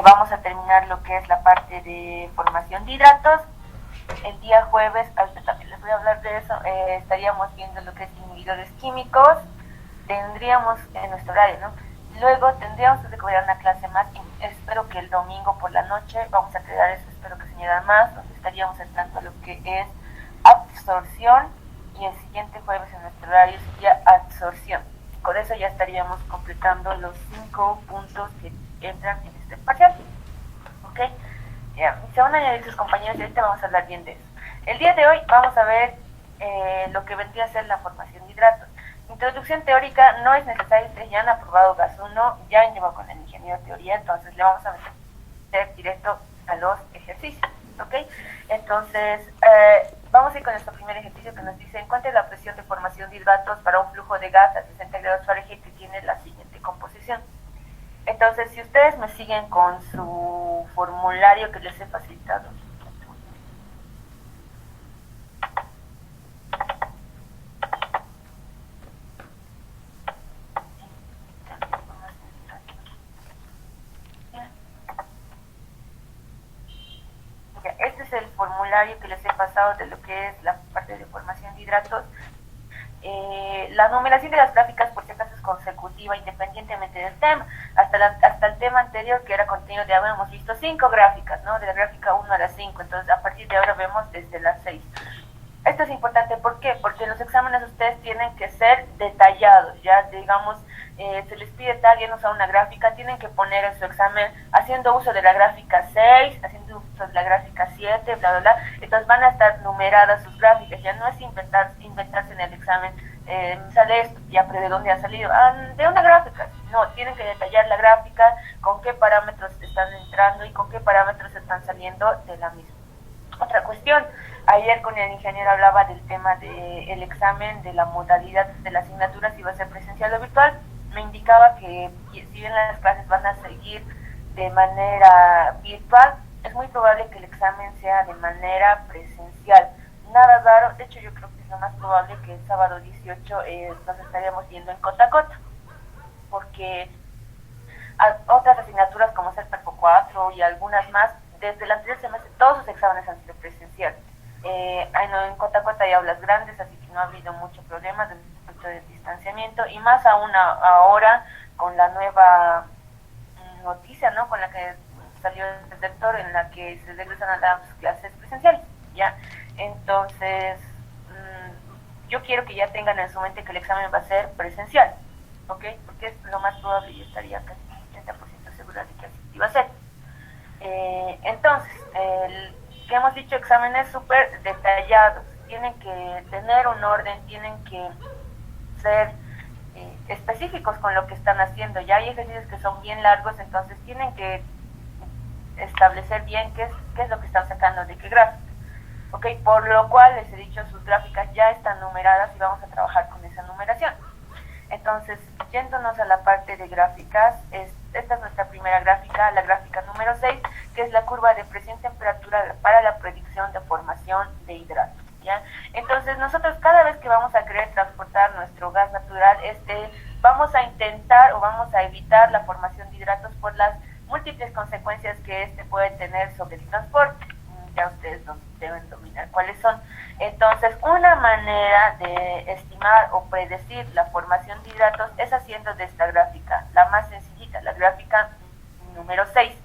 Vamos a terminar lo que es la parte de formación de hidratos. El día jueves, ahorita también les voy a hablar de eso, estaríamos viendo lo que es inhibidores químicos, tendríamos en nuestro horario, ¿no? Luego tendríamos que cubrir una clase más, y espero que el domingo por la noche vamos a crear eso, espero que se añada más, donde estaríamos entrando a lo que es absorción, y el siguiente jueves en nuestro horario sería absorción. Con eso ya estaríamos completando los 5 puntos que entran en este parcial. ¿Ok? Se van a añadir sus compañeros y ahorita vamos a hablar bien de eso. El día de hoy vamos a ver lo que vendría a ser la formación de hidratos. Introducción teórica no es necesario, ustedes ya han aprobado GAS 1, ya han llevado con el ingeniero teoría, entonces le vamos a meter directo a los ejercicios. ¿Ok? Entonces, vamos a ir con nuestro primer ejercicio que nos dice: encuentre la presión de formación de hidratos para un flujo de gas a 60 grados Fahrenheit que tiene la siguiente composición. Entonces, si ustedes me siguen con su formulario que les he facilitado. Este es el formulario que les he pasado de lo que es la parte de formación de hidratos. La numeración de las gráficas, por si acaso, es consecutiva independientemente del tema. Hasta el tema anterior, que era contenido de agua, hemos visto 5 gráficas, ¿no? De la gráfica 1 a la 5, entonces a partir de ahora vemos desde las 6. Esto es importante, ¿por qué? Porque los exámenes ustedes tienen que ser detallados, ya digamos, se les pide tal, ya no usa una gráfica, tienen que poner en su examen haciendo uso de la gráfica 6, haciendo uso de la gráfica 7, bla, bla, bla, entonces van a estar numeradas sus gráficas, ya no es inventarse en el examen, sale esto, ya, pero ¿de dónde ha salido? De una gráfica. No, tienen que detallar la gráfica, con qué parámetros están entrando y con qué parámetros están saliendo de la misma. Otra cuestión, ayer con el ingeniero hablaba del tema del examen, de la modalidad de la asignatura, si va a ser presencial o virtual. Me indicaba que si bien las clases van a seguir de manera virtual, es muy probable que el examen sea de manera presencial. Nada raro, de hecho yo creo que es lo más probable que el sábado 18 nos estaríamos viendo en Cota a Cota, porque otras asignaturas como CERPERPO 4 y algunas más, desde el anterior semestre todos sus exámenes han sido presenciales. En Cota a Cota hay aulas grandes, así que no ha habido mucho problema desde el punto de distanciamiento, y más aún ahora con la nueva noticia, ¿no? Con la que salió el rector, en la que se regresan a las clases presenciales, ¿ya? Entonces, yo quiero que ya tengan en su mente que el examen va a ser presencial, ¿ok? Porque es lo más probable, y estaría casi 80% segura de que así va a ser. Entonces, que hemos dicho, exámenes súper detallados, tienen que tener un orden, tienen que ser específicos con lo que están haciendo. Ya hay ejercicios que son bien largos, entonces tienen que establecer bien qué es lo que están sacando de qué gráfica. ¿Ok? Por lo cual les he dicho, sus gráficas ya están numeradas y vamos a trabajar con esa numeración. Entonces, yéndonos a la parte de gráficas, esta es nuestra primera gráfica, la gráfica número 6, que es la curva de presión-temperatura para la predicción de formación de hidratos, ¿ya? Entonces, nosotros cada vez que vamos a querer transportar nuestro gas natural, vamos a intentar o vamos a evitar la formación de hidratos por las múltiples consecuencias que puede tener sobre el transporte. Ya ustedes deben dominar cuáles son. Entonces, una manera de estimar o predecir la formación de hidratos es haciendo de esta gráfica, la más sencillita, la gráfica número 6.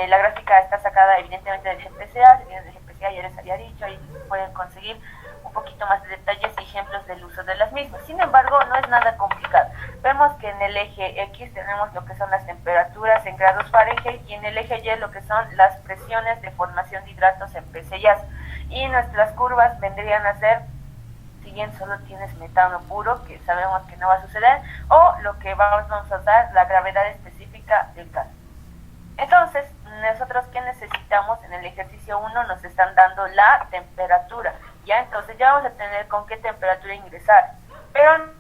La gráfica está sacada evidentemente del GPCA, si viene del GPCA ya les había dicho, ahí pueden conseguir un poquito más de detalles y ejemplos del uso de las mismas. Sin embargo, no es nada complicado. Vemos que en el eje X tenemos lo que son las temperaturas en grados Fahrenheit, y en el eje Y lo que son las presiones de formación de hidratos en PCIAs. Y nuestras curvas vendrían a ser, si bien solo tienes metano puro, que sabemos que no va a suceder, o lo que vamos a usar, la gravedad específica del gas. Entonces, nosotros, ¿qué necesitamos? En el ejercicio 1 nos están dando la temperatura, ¿ya? Entonces ya vamos a tener con qué temperatura ingresar, pero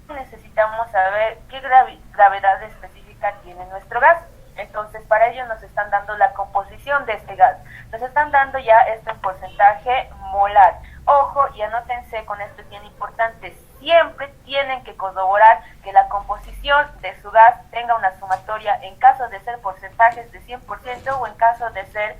necesitamos saber qué gravedad específica tiene nuestro gas. Entonces, para ello nos están dando la composición de este gas. Nos están dando ya esto en porcentaje molar. Ojo, y anótense con esto, es bien importante. siempre tienen que corroborar que la composición de su gas tenga una sumatoria en caso de ser porcentajes de 100% o en caso de ser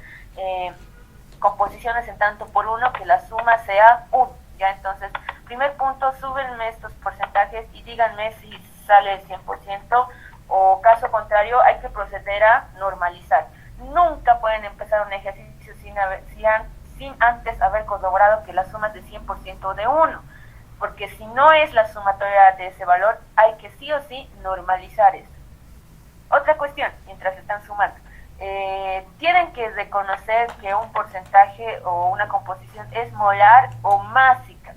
composiciones en tanto por uno, que la suma sea 1. ¿Ya? Entonces, primer punto, súbenme estos porcentajes y díganme si sale el 100%, o caso contrario hay que proceder a normalizar. Nunca pueden empezar un ejercicio sin antes haber corroborado que la suma es de 100% de 1, porque si no es la sumatoria de ese valor, hay que sí o sí normalizar esto. Otra cuestión, mientras están sumando, tienen que reconocer que un porcentaje o una composición es molar o másica.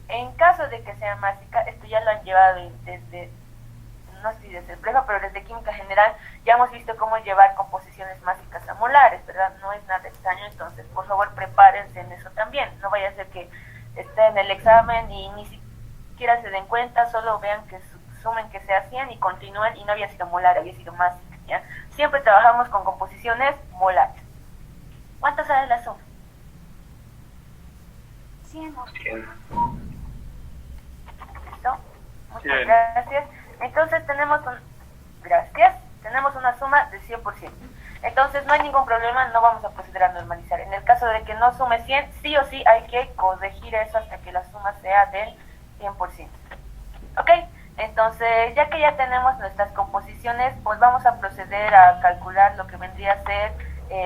En caso de que sea másica, esto ya lo han llevado desde, no sé si desde prepa, pero desde química general ya hemos visto cómo llevar composiciones másicas a molares, ¿verdad? No es nada extraño, entonces por favor prepárense en eso también. No vaya a ser que esté en el examen y ni siquiera se den cuenta, solo vean que sumen que sea 100 y continúen y no había sido molar, había sido másica, ¿ya? Siempre trabajamos con composiciones molares. ¿Cuánto sale la suma? 100. ¿Listo? Muchas gracias. Entonces tenemos una suma de 100%. Entonces no hay ningún problema, no vamos a proceder a normalizar. En el caso de que no sume 100, sí o sí hay que corregir eso hasta que la suma sea del 100%. ¿Ok? Entonces, ya que ya tenemos nuestras composiciones, pues vamos a proceder a calcular lo que vendría a ser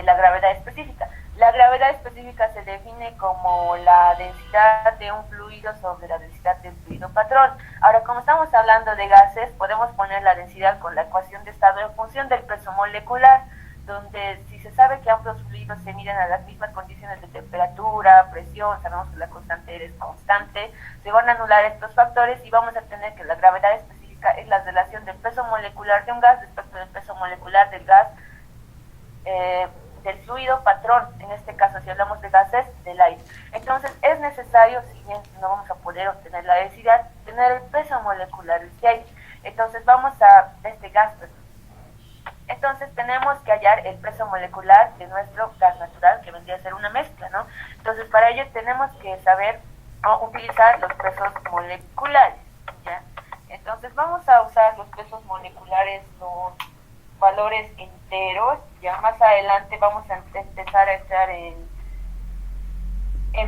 la gravedad específica. La gravedad específica se define como la densidad de un fluido sobre la densidad del fluido patrón. Ahora, como estamos hablando de gases, podemos poner la densidad con la ecuación de estado en función del peso molecular, donde si se sabe que ambos fluidos se miden a las mismas condiciones de temperatura, presión, sabemos que la constante es constante, se van a anular estos factores y vamos a tener que la gravedad específica es la relación del peso molecular de un gas respecto del peso molecular del gas, del fluido patrón, en este caso si hablamos de gases, del aire. Entonces es necesario, si bien no vamos a poder obtener la densidad, tener el peso molecular de este aire. Entonces vamos a, de este gas, entonces tenemos que hallar el peso molecular de nuestro gas natural, que vendría a ser una mezcla, ¿no? Entonces para ello tenemos que saber utilizar los pesos moleculares, ¿ya? Entonces vamos a usar los pesos moleculares, los valores enteros. Ya más adelante vamos a empezar a entrar en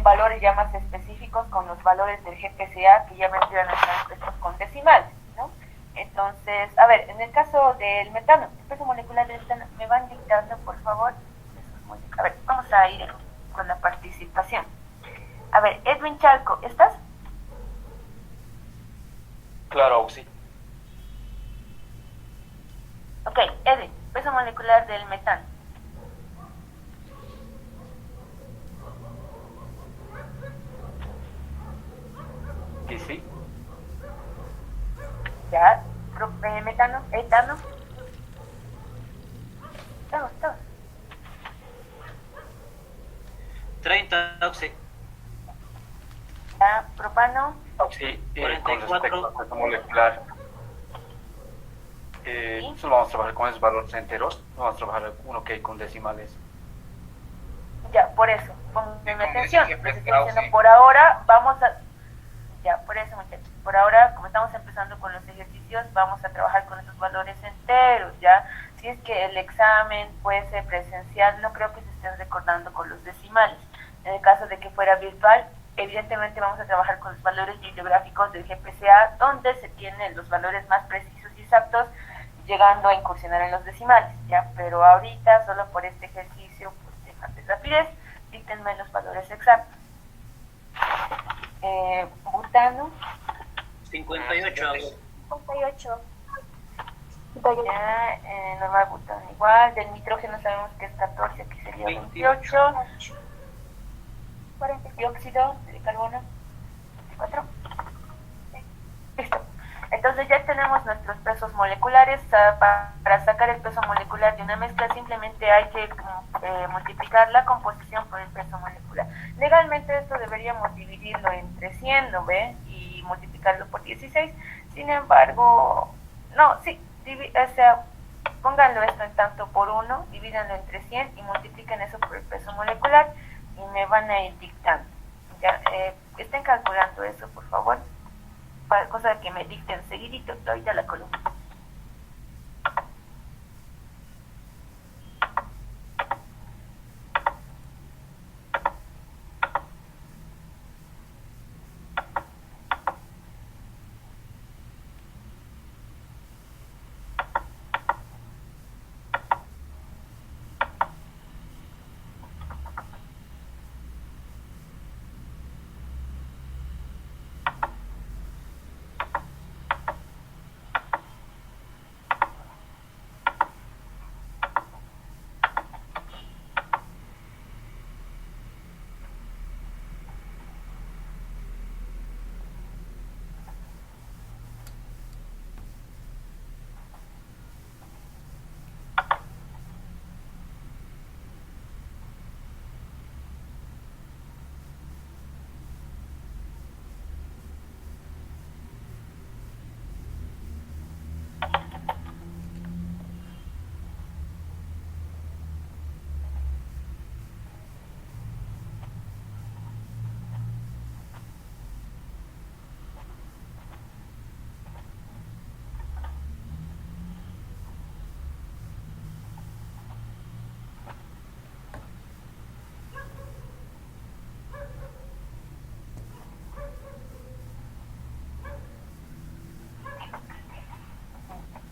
valores ya más específicos con los valores del GPCA, que ya vendrían a estar estos con decimales, ¿no? Entonces, a ver, en el caso del metano, el peso molecular del metano, me van dictando, por favor. A ver, vamos a ir con la participación. A ver, Edwin Chalco, ¿estás? Claro, sí. Ok, Edwin, peso molecular del metano. Sí, sí. Ya, metano, etano. Todos. 30 oxi. Ya, propano. Sí, 44. con respecto al peso molecular, solo vamos a trabajar con esos valores enteros, no vamos a trabajar uno que hay con decimales. Ya, por eso, ponme atención, les estoy diciendo, por ahora vamos a... Ya, por eso, muchachos, por ahora, como estamos empezando con los ejercicios, vamos a trabajar con esos valores enteros, ¿ya? Si es que el examen puede ser presencial, no creo que se estén recordando con los decimales. En el caso de que fuera virtual, evidentemente vamos a trabajar con los valores bibliográficos del GPCA, donde se tienen los valores más precisos y exactos, llegando a incursionar en los decimales, ¿ya? Pero ahorita, solo por este ejercicio, pues de rapidez, díctenme los valores exactos. Butano. 58. 58. Ya, normal butano igual. Del nitrógeno sabemos que es 14, aquí sería 28. 40. Dióxido de carbono, 4. Listo. Entonces ya tenemos nuestros pesos moleculares. Para sacar el peso molecular de una mezcla simplemente hay que multiplicar la composición por el peso molecular. Legalmente esto deberíamos dividirlo entre 100, ¿no ve? Y multiplicarlo por 16. Sin embargo, no, sí, o sea, pónganlo esto en tanto por 1, divídanlo entre 100 y multipliquen eso por el peso molecular y me van a ir dictando. Ya, estén calculando eso, por favor. cosa de que me dicten seguidito, ahorita la columna.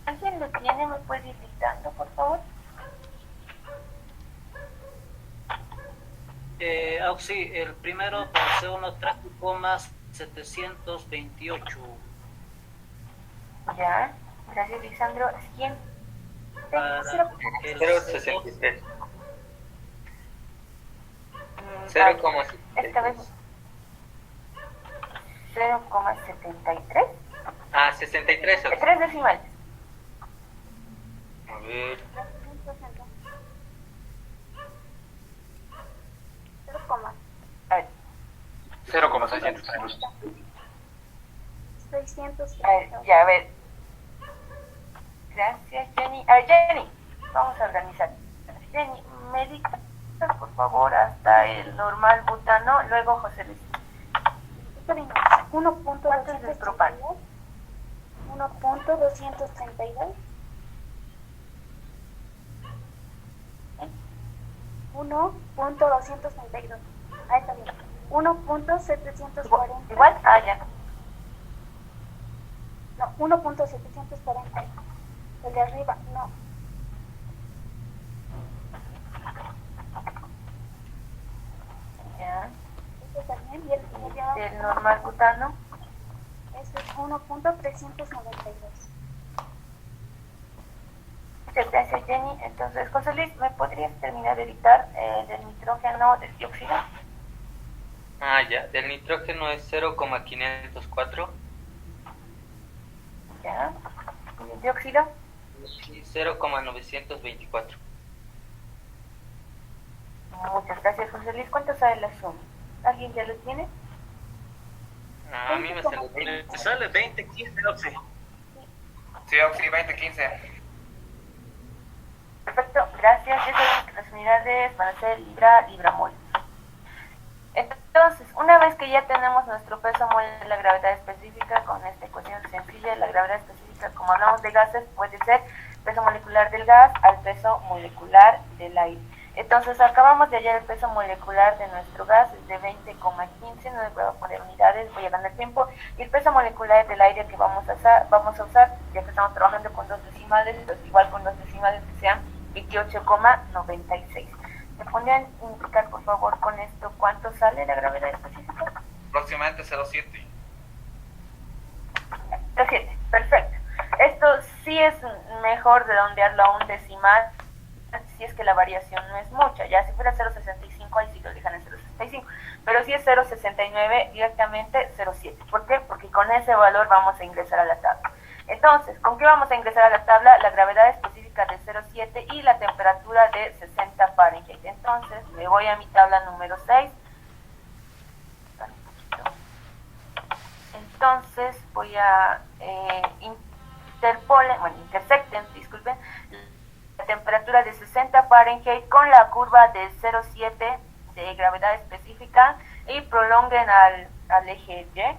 ¿Alguien lo tiene? ¿Me puede ir dictando, por favor? Sí, el primero pasé unos 13,728. Ya, gracias, Lisandro. Siguiente. Para el 0,63. Esta vez 0,73. Ah, 63. Tres decimales. A ver. A ver, 0,600. a ver, ya, a ver. Gracias, Jenny. A ver, Jenny, vamos a organizar. Jenny, me dictas, por favor, hasta el normal butano, luego José Luis. ¿Cuánto es el propano? 1.232. 1.232. Ahí está bien. 1.740. ¿Igual? Ah, ya. No, 1.740. El de arriba, no. Ya. Este está bien. Y el de abajo, Del normal butano. ese es 1.392. Muchas gracias, Jenny. Entonces, José Luis, ¿me podrías terminar de editar del nitrógeno, del dióxido? Ah, ya. Del nitrógeno es 0,504 Ya. ¿Y el dióxido? y 0,924. Muchas gracias, José Luis. ¿Cuánto sale la suma? ¿Alguien ya lo tiene? Ah, a mí me sale Me sale 20,15, Oxy. Sí, Oxy, 2015. Perfecto, gracias. Ya sabemos que las unidades van a ser libra-mol. Entonces, una vez que ya tenemos nuestro peso mol de la gravedad específica, con esta ecuación sencilla, la gravedad específica, como hablamos de gases, puede ser peso molecular del gas al peso molecular del aire. Entonces, acabamos de hallar el peso molecular de nuestro gas, es de 20,15, no le voy a poner unidades, voy a ganar tiempo, y el peso molecular del aire que vamos a usar, ya que estamos trabajando con dos decimales, pues igual con dos decimales que sean 28,96. ¿Me podrían indicar, por favor, con esto cuánto sale la gravedad específica? Aproximadamente 0,7. 7, perfecto. Esto sí es mejor redondearlo a un decimal, si es que la variación no es mucha. Ya si fuera 0,65, ahí sí lo dejan en 0,65. Pero si es 0,69, directamente 0,7. ¿Por qué? Porque con ese valor vamos a ingresar a la tabla. Entonces, ¿con qué vamos a ingresar a la tabla? La gravedad específica de 0,7 y la temperatura de 60 Fahrenheit. Entonces, me voy a mi tabla número 6. Entonces, voy a intersecten, disculpen, la temperatura de 60 Fahrenheit con la curva de 0,7 de gravedad específica y prolonguen al eje Y.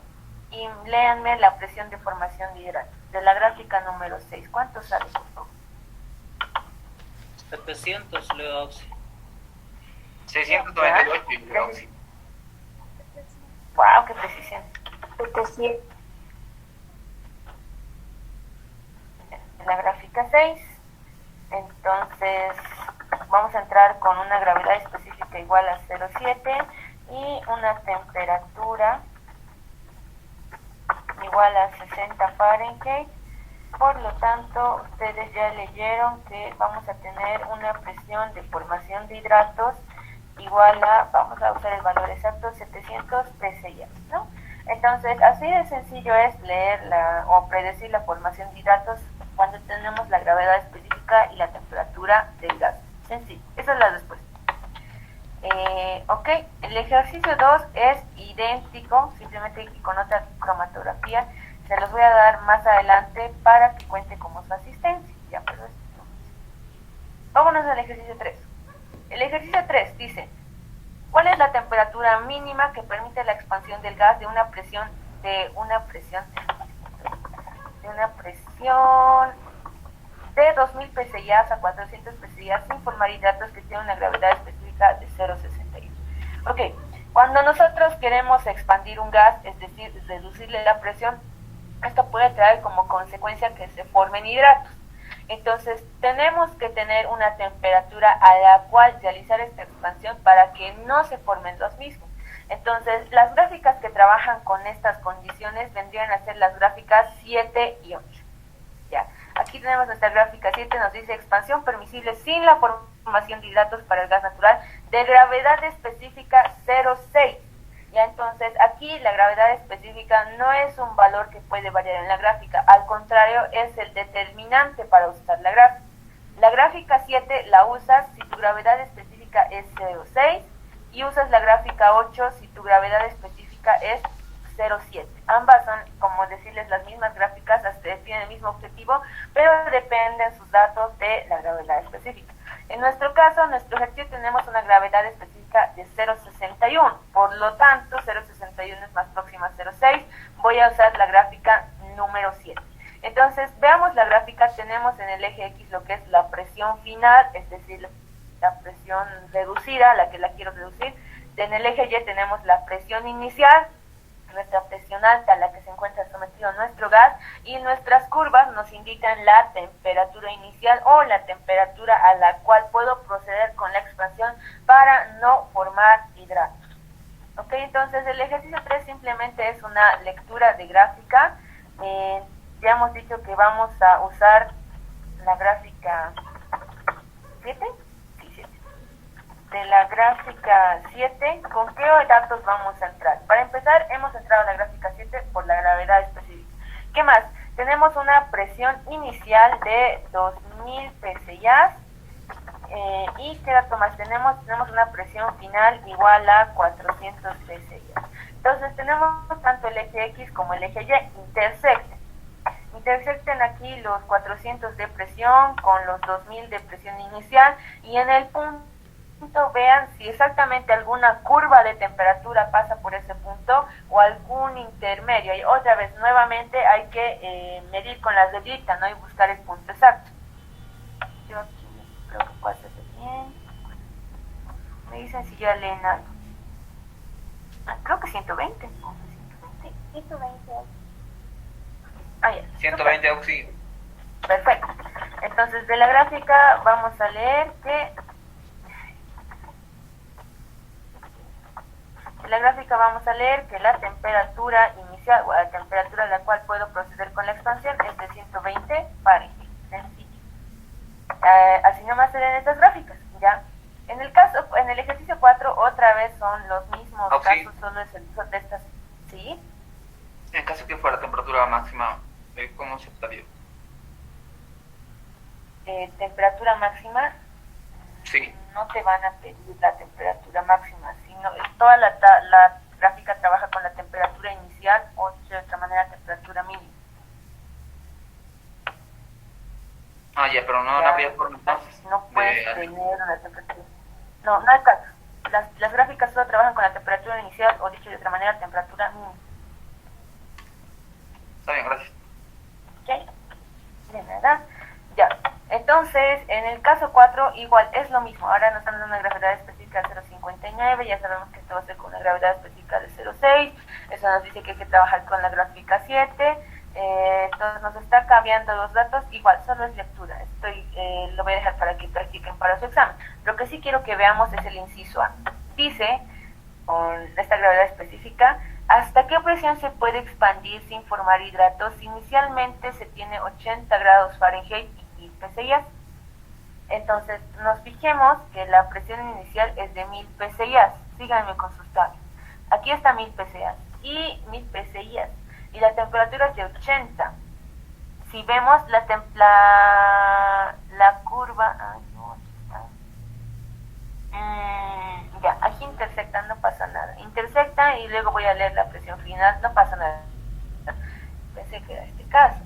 y léanme la presión de formación de hidratos de la gráfica número 6. ¿Cuánto sale, por favor? 700, Leo Auxi. 698 y luego sí. ¡Wow! ¡Qué precisión! 700. En la gráfica 6, entonces vamos a entrar con una gravedad específica igual a 0,7 y una temperatura igual a 60 Fahrenheit. Por lo tanto, ustedes ya leyeron que vamos a tener una presión de formación de hidratos igual a, vamos a usar el valor exacto, 700 psi, ¿no? Entonces, así de sencillo es leer o predecir la formación de hidratos cuando tenemos la gravedad específica y la temperatura del gas. Sencillo, esa es la respuesta. Ok, el ejercicio 2 es idéntico, simplemente con otra cromatografía. Se los voy a dar más adelante para que cuente como su asistencia. Ya, pero vámonos al ejercicio 3. El ejercicio 3 dice, ¿cuál es la temperatura mínima que permite la expansión del gas de una presión de 2000 psi a 400 psi sin formar hidratos que tienen una gravedad específica de 0,61? Ok, cuando nosotros queremos expandir un gas, es decir, reducirle la presión, esto puede traer como consecuencia que se formen hidratos. Entonces, tenemos que tener una temperatura a la cual realizar esta expansión para que no se formen los mismos. Entonces, las gráficas que trabajan con estas condiciones vendrían a ser las gráficas 7 y 8. Ya. Aquí tenemos nuestra gráfica 7, nos dice expansión permisible sin la formación de hidratos para el gas natural de gravedad específica 0,6. Ya, entonces aquí la gravedad específica no es un valor que puede variar en la gráfica, al contrario es el determinante para usar la gráfica. La gráfica 7 la usas si tu gravedad específica es 0,6 y usas la gráfica 8 si tu gravedad específica es 0,7. Ambas son, como decirles, las mismas gráficas, tienen el mismo objetivo, pero dependen sus datos de la gravedad específica. En nuestro caso, nuestro ejercicio tenemos una gravedad específica de 0,61, por lo tanto 0,61 es más próxima a 0,6, voy a usar la gráfica número 7. Entonces, veamos la gráfica, tenemos en el eje X lo que es la presión final, es decir, la presión reducida, la que la quiero reducir. En el eje Y tenemos la presión inicial, nuestra presión alta, la que se encuentra sometido a nuestro gas, y nuestras curvas nos indican la temperatura inicial o la temperatura a la cual puedo proceder con la expansión para no formar hidratos. Ok, entonces el ejercicio 3 simplemente es una lectura de gráfica. Ya hemos dicho que vamos a usar la gráfica 7. De la gráfica 7, ¿con qué datos vamos a entrar? Para empezar, hemos entrado a la gráfica 7 por la gravedad específica. ¿Qué más? Tenemos una presión inicial de 2000 psi y ¿qué dato más tenemos? Tenemos una presión final igual a 400 psi. Entonces tenemos tanto el eje X como el eje Y intersecten aquí los 400 de presión con los 2000 de presión inicial, y en el punto vean si exactamente alguna curva de temperatura pasa por ese punto o algún intermedio. Y otra vez, nuevamente hay que medir con la reglita, ¿no? Y buscar el punto exacto. Yo aquí creo que puedo hacerlo bien. Me dicen si ya leen algo. Creo que 120. Sí, 120. Ah, ya. 120 auxilio. Perfecto. Entonces, de la gráfica vamos a leer que la temperatura inicial o la temperatura a la cual puedo proceder con la expansión es de 120 Fahrenheit. Sencillo. Así nomás se ven estas gráficas, ¿ya? En el ejercicio 4 otra vez son los mismos casos, solo es el uso de estas, ¿sí? En caso que fuera temperatura máxima, ¿cómo se estaría? Temperatura máxima, Sí. no te van a pedir la temperatura máxima, sino toda la gráfica trabaja con la temperatura inicial o de otra manera temperatura mínima. Ah, ya, pero no habría forma entonces. No puedes tener una temperatura. No, no hay caso. Las gráficas solo trabajan con la temperatura inicial o dicho de otra manera temperatura mínima. Está bien, gracias. Ok, de nada. Ya, entonces, en el caso 4, igual, es lo mismo. Ahora nos están dando una gravedad específica de 0,59, ya sabemos que esto va a ser con una gravedad específica de 0,6, eso nos dice que hay que trabajar con la gráfica 7, entonces nos está cambiando los datos, igual, solo es lectura, lo voy a dejar para que practiquen para su examen. Lo que sí quiero que veamos es el inciso A. Dice, con esta gravedad específica, ¿hasta qué presión se puede expandir sin formar hidratos? Inicialmente se tiene 80 grados Fahrenheit y PSI. Entonces, nos fijemos que la presión inicial es de 1000 PSI. Síganme con sus tablas. Aquí está 1000 PSI y 1000 PSI. Y la temperatura es de 80. Si vemos la curva... Ay, no, aquí está. Ya, aquí intersectan, no pasa nada. Intersectan y luego voy a leer la presión final, no pasa nada. Pensé que era este caso.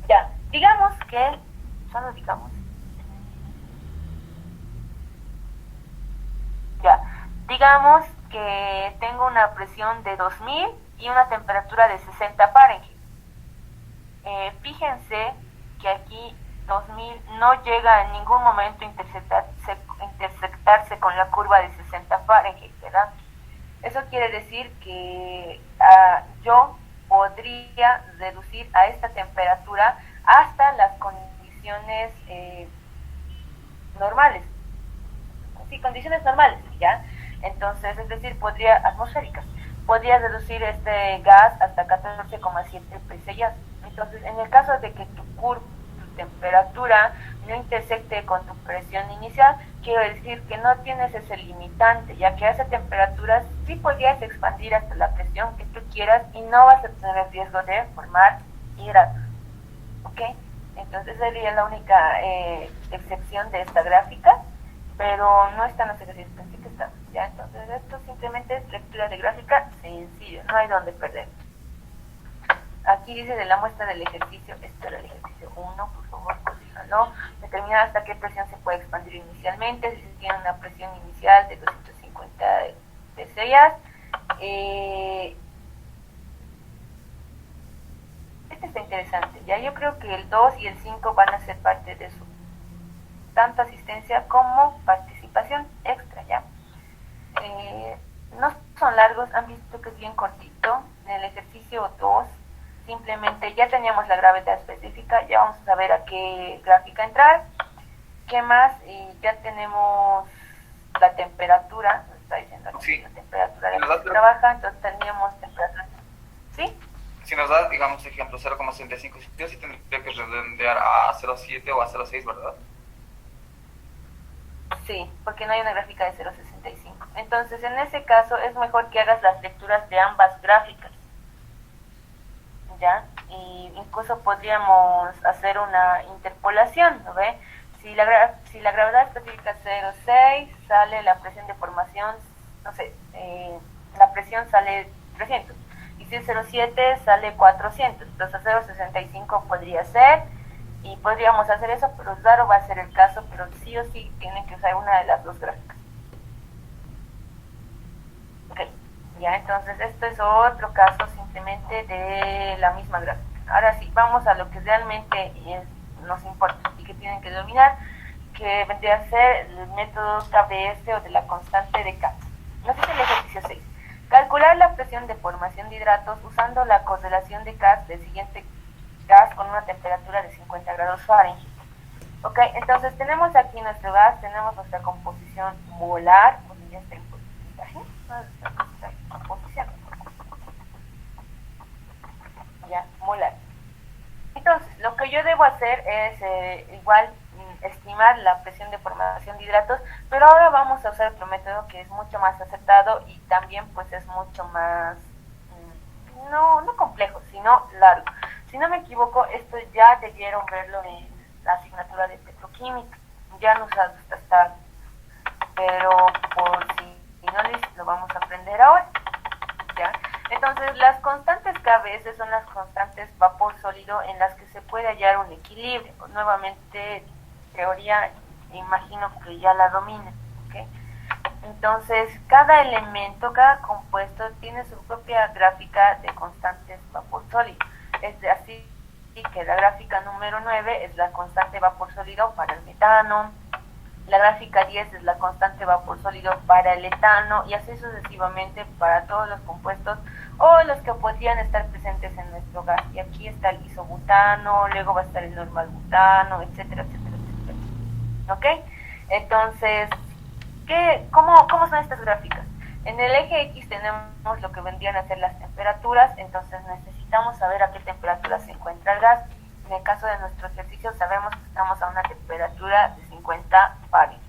Ya, digamos que... Solo digamos... Ya, digamos que tengo una presión de 2000 y una temperatura de 60 Fahrenheit. Fíjense que aquí 2000 no llega en ningún momento a intersectarse con la curva de 60 Fahrenheit, ¿verdad? Eso quiere decir que yo podría reducir a esta temperatura hasta las condiciones normales. Sí, condiciones normales, ¿ya? Entonces, es decir, atmosféricas, podría reducir este gas hasta 14,7 PSI. Entonces, en el caso de que tu temperatura no intersecte con tu presión inicial, quiero decir que no tienes ese limitante, ya que a esa temperatura sí podrías expandir hasta la presión que tú quieras y no vas a tener el riesgo de formar hidratos. ¿Ok? Entonces, sería la única excepción de esta gráfica, pero no están los ejercicios, pensé que están, ¿ya? Entonces, esto simplemente es lectura de gráfica sencillo, no hay donde perder. Aquí dice de la muestra del ejercicio, esto era el ejercicio 1, por favor, corríjanlo. Determinar hasta qué presión se puede expandir inicialmente, si se tiene una presión inicial de 250 PSI. Este está interesante, ya yo creo que el 2 y el 5 van a ser parte de eso. Tanto asistencia como participación extra, ¿ya? No son largos, han visto que es bien cortito. En el ejercicio 2 simplemente ya teníamos la gravedad específica, ya vamos a saber a qué gráfica entrar. ¿Qué más? Y ya tenemos la temperatura, nos está diciendo aquí, sí, la temperatura de la que se trabaja, entonces teníamos temperatura. ¿Sí? Si nos da, digamos, ejemplo 0,65, yo sí tendría que redondear a 0,7 o a 0,6, ¿verdad? Sí, porque no hay una gráfica de 0,65. Entonces, en ese caso, es mejor que hagas las lecturas de ambas gráficas, ¿ya? Y incluso podríamos hacer una interpolación, ¿no ve? Si la gravedad específica es 0,6, sale la presión de formación, no sé, la presión sale 300. Y si es 0,7, sale 400. Entonces, 0,65 podría ser. Y podríamos hacer eso, pero raro va a ser el caso, pero sí o sí tienen que usar una de las dos gráficas. Ok, ya, entonces esto es otro caso simplemente de la misma gráfica. Ahora sí, vamos a lo que realmente nos importa y que tienen que dominar, que vendría a ser el método KBS o de la constante de Katz. Nos dice el ejercicio 6. Calcular la presión de formación de hidratos usando la correlación de Katz del siguiente gas con una temperatura de 50 grados Fahrenheit. Ok, entonces tenemos aquí nuestro gas, tenemos nuestra composición molar, pues ya está en porcentaje, composición, ya, molar. Entonces, lo que yo debo hacer es igual estimar la presión de formación de hidratos, pero ahora vamos a usar otro método que es mucho más acertado y también pues es mucho más, no complejo, sino largo. Si no me equivoco, esto ya debieron verlo en la asignatura de petroquímica, ya no usado estas tablas, pero por si no lo vamos a aprender ahora, ¿ya? Entonces, las constantes KBS son las constantes vapor sólido en las que se puede hallar un equilibrio. Nuevamente, teoría, imagino que ya la domina, ¿ok? Entonces, cada elemento, cada compuesto tiene su propia gráfica de constantes vapor sólido. Es así que la gráfica número 9 es la constante vapor sólido para el metano, la gráfica 10 es la constante vapor sólido para el etano y así sucesivamente para todos los compuestos o los que podrían estar presentes en nuestro gas. Y aquí está el isobutano, luego va a estar el normal butano, etcétera, etcétera, etcétera. ¿Ok? Entonces, ¿cómo son estas gráficas? En el eje X tenemos lo que vendrían a ser las temperaturas, entonces necesitamos saber a qué temperatura se encuentra el gas. En el caso de nuestro ejercicio sabemos que estamos a una temperatura de 50 Fahrenheit.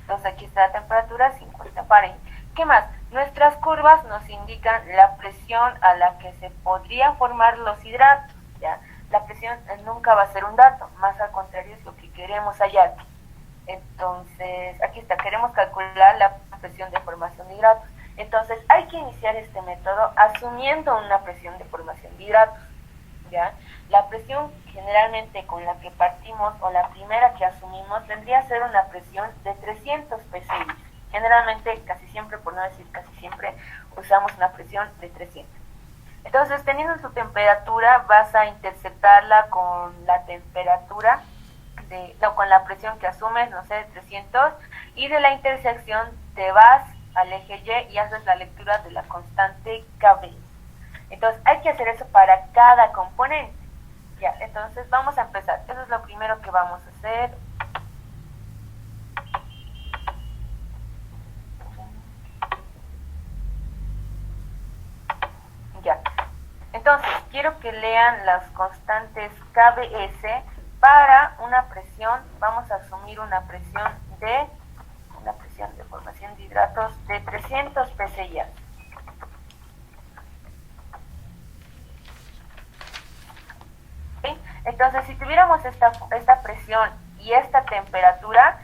Entonces aquí está la temperatura 50 Fahrenheit. ¿Qué más? Nuestras curvas nos indican la presión a la que se podrían formar los hidratos. ¿Ya? La presión nunca va a ser un dato, más al contrario es lo que queremos hallar. Entonces, aquí está, queremos calcular la presión de formación de hidratos. Entonces, hay que iniciar este método asumiendo una presión de formación de hidratos. ¿Ya? La presión generalmente con la que partimos o la primera que asumimos vendría a ser una presión de 300 psi. Generalmente, casi siempre, por no decir casi siempre, usamos una presión de 300. Entonces, teniendo tu temperatura, vas a interceptarla con la temperatura, con la presión que asumes, no sé, 300, y de la intersección te vas al eje Y y haces la lectura de la constante KB. Entonces, hay que hacer eso para cada componente. Ya, entonces vamos a empezar. Eso es lo primero que vamos a hacer. Ya. Entonces, quiero que lean las constantes KBS para una presión. Vamos a asumir una presión de formación de hidratos de 300 psi. Entonces, si tuviéramos esta presión y esta temperatura,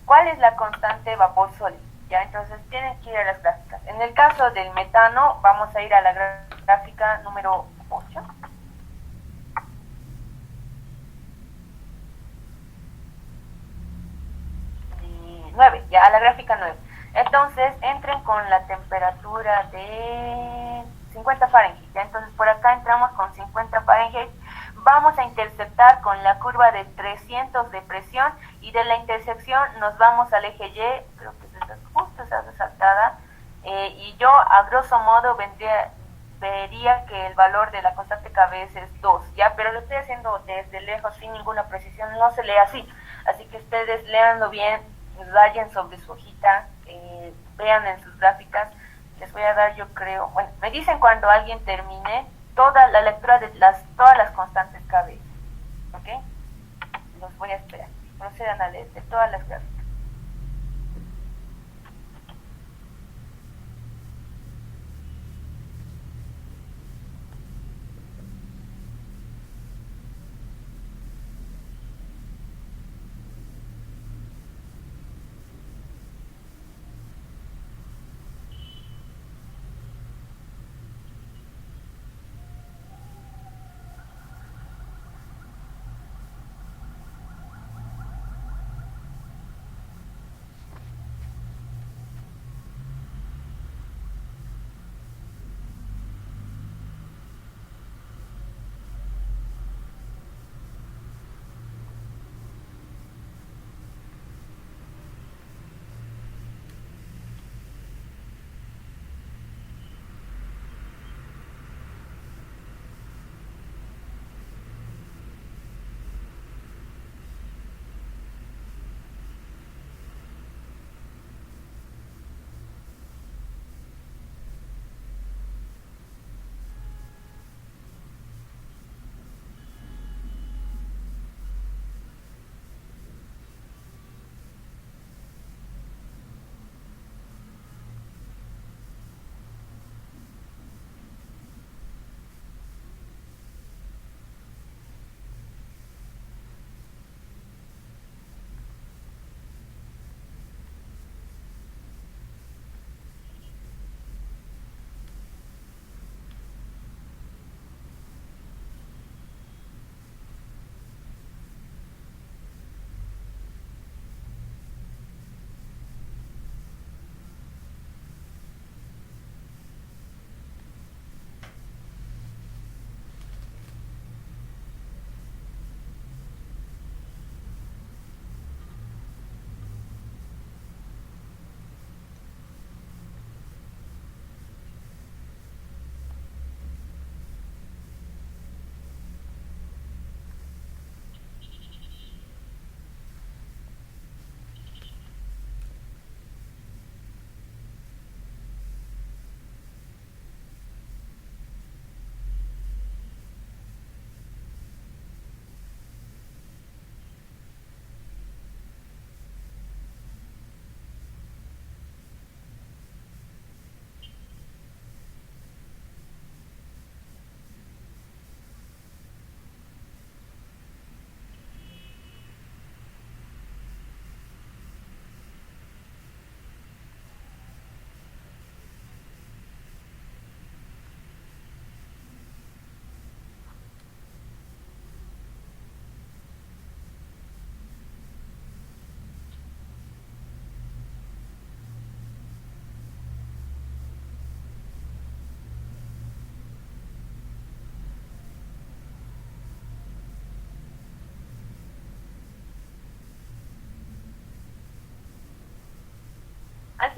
¿cuál es la constante de vapor sólido? ¿Ya? Entonces, tienen que ir a las gráficas. En el caso del metano, vamos a ir a la gráfica número 8. Y 9, ya, a la gráfica 9. Entonces, entren con la temperatura de 50 Fahrenheit. ¿Ya? Entonces, por acá entramos con 50 Fahrenheit. Vamos a interceptar con la curva de 300 de presión y de la intersección nos vamos al eje Y, creo que es justo esa resaltada, y yo a grosso modo vería que el valor de la constante KBS es 2, ¿ya? Pero lo estoy haciendo desde lejos sin ninguna precisión, no se lee así, así que ustedes leanlo bien, rayen sobre su hojita, vean en sus gráficas. Les voy a dar, yo creo, bueno, me dicen cuando alguien termine toda la lectura de todas las constantes KB, ¿ok? Los voy a esperar. Procedan a leer de todas las gráficas.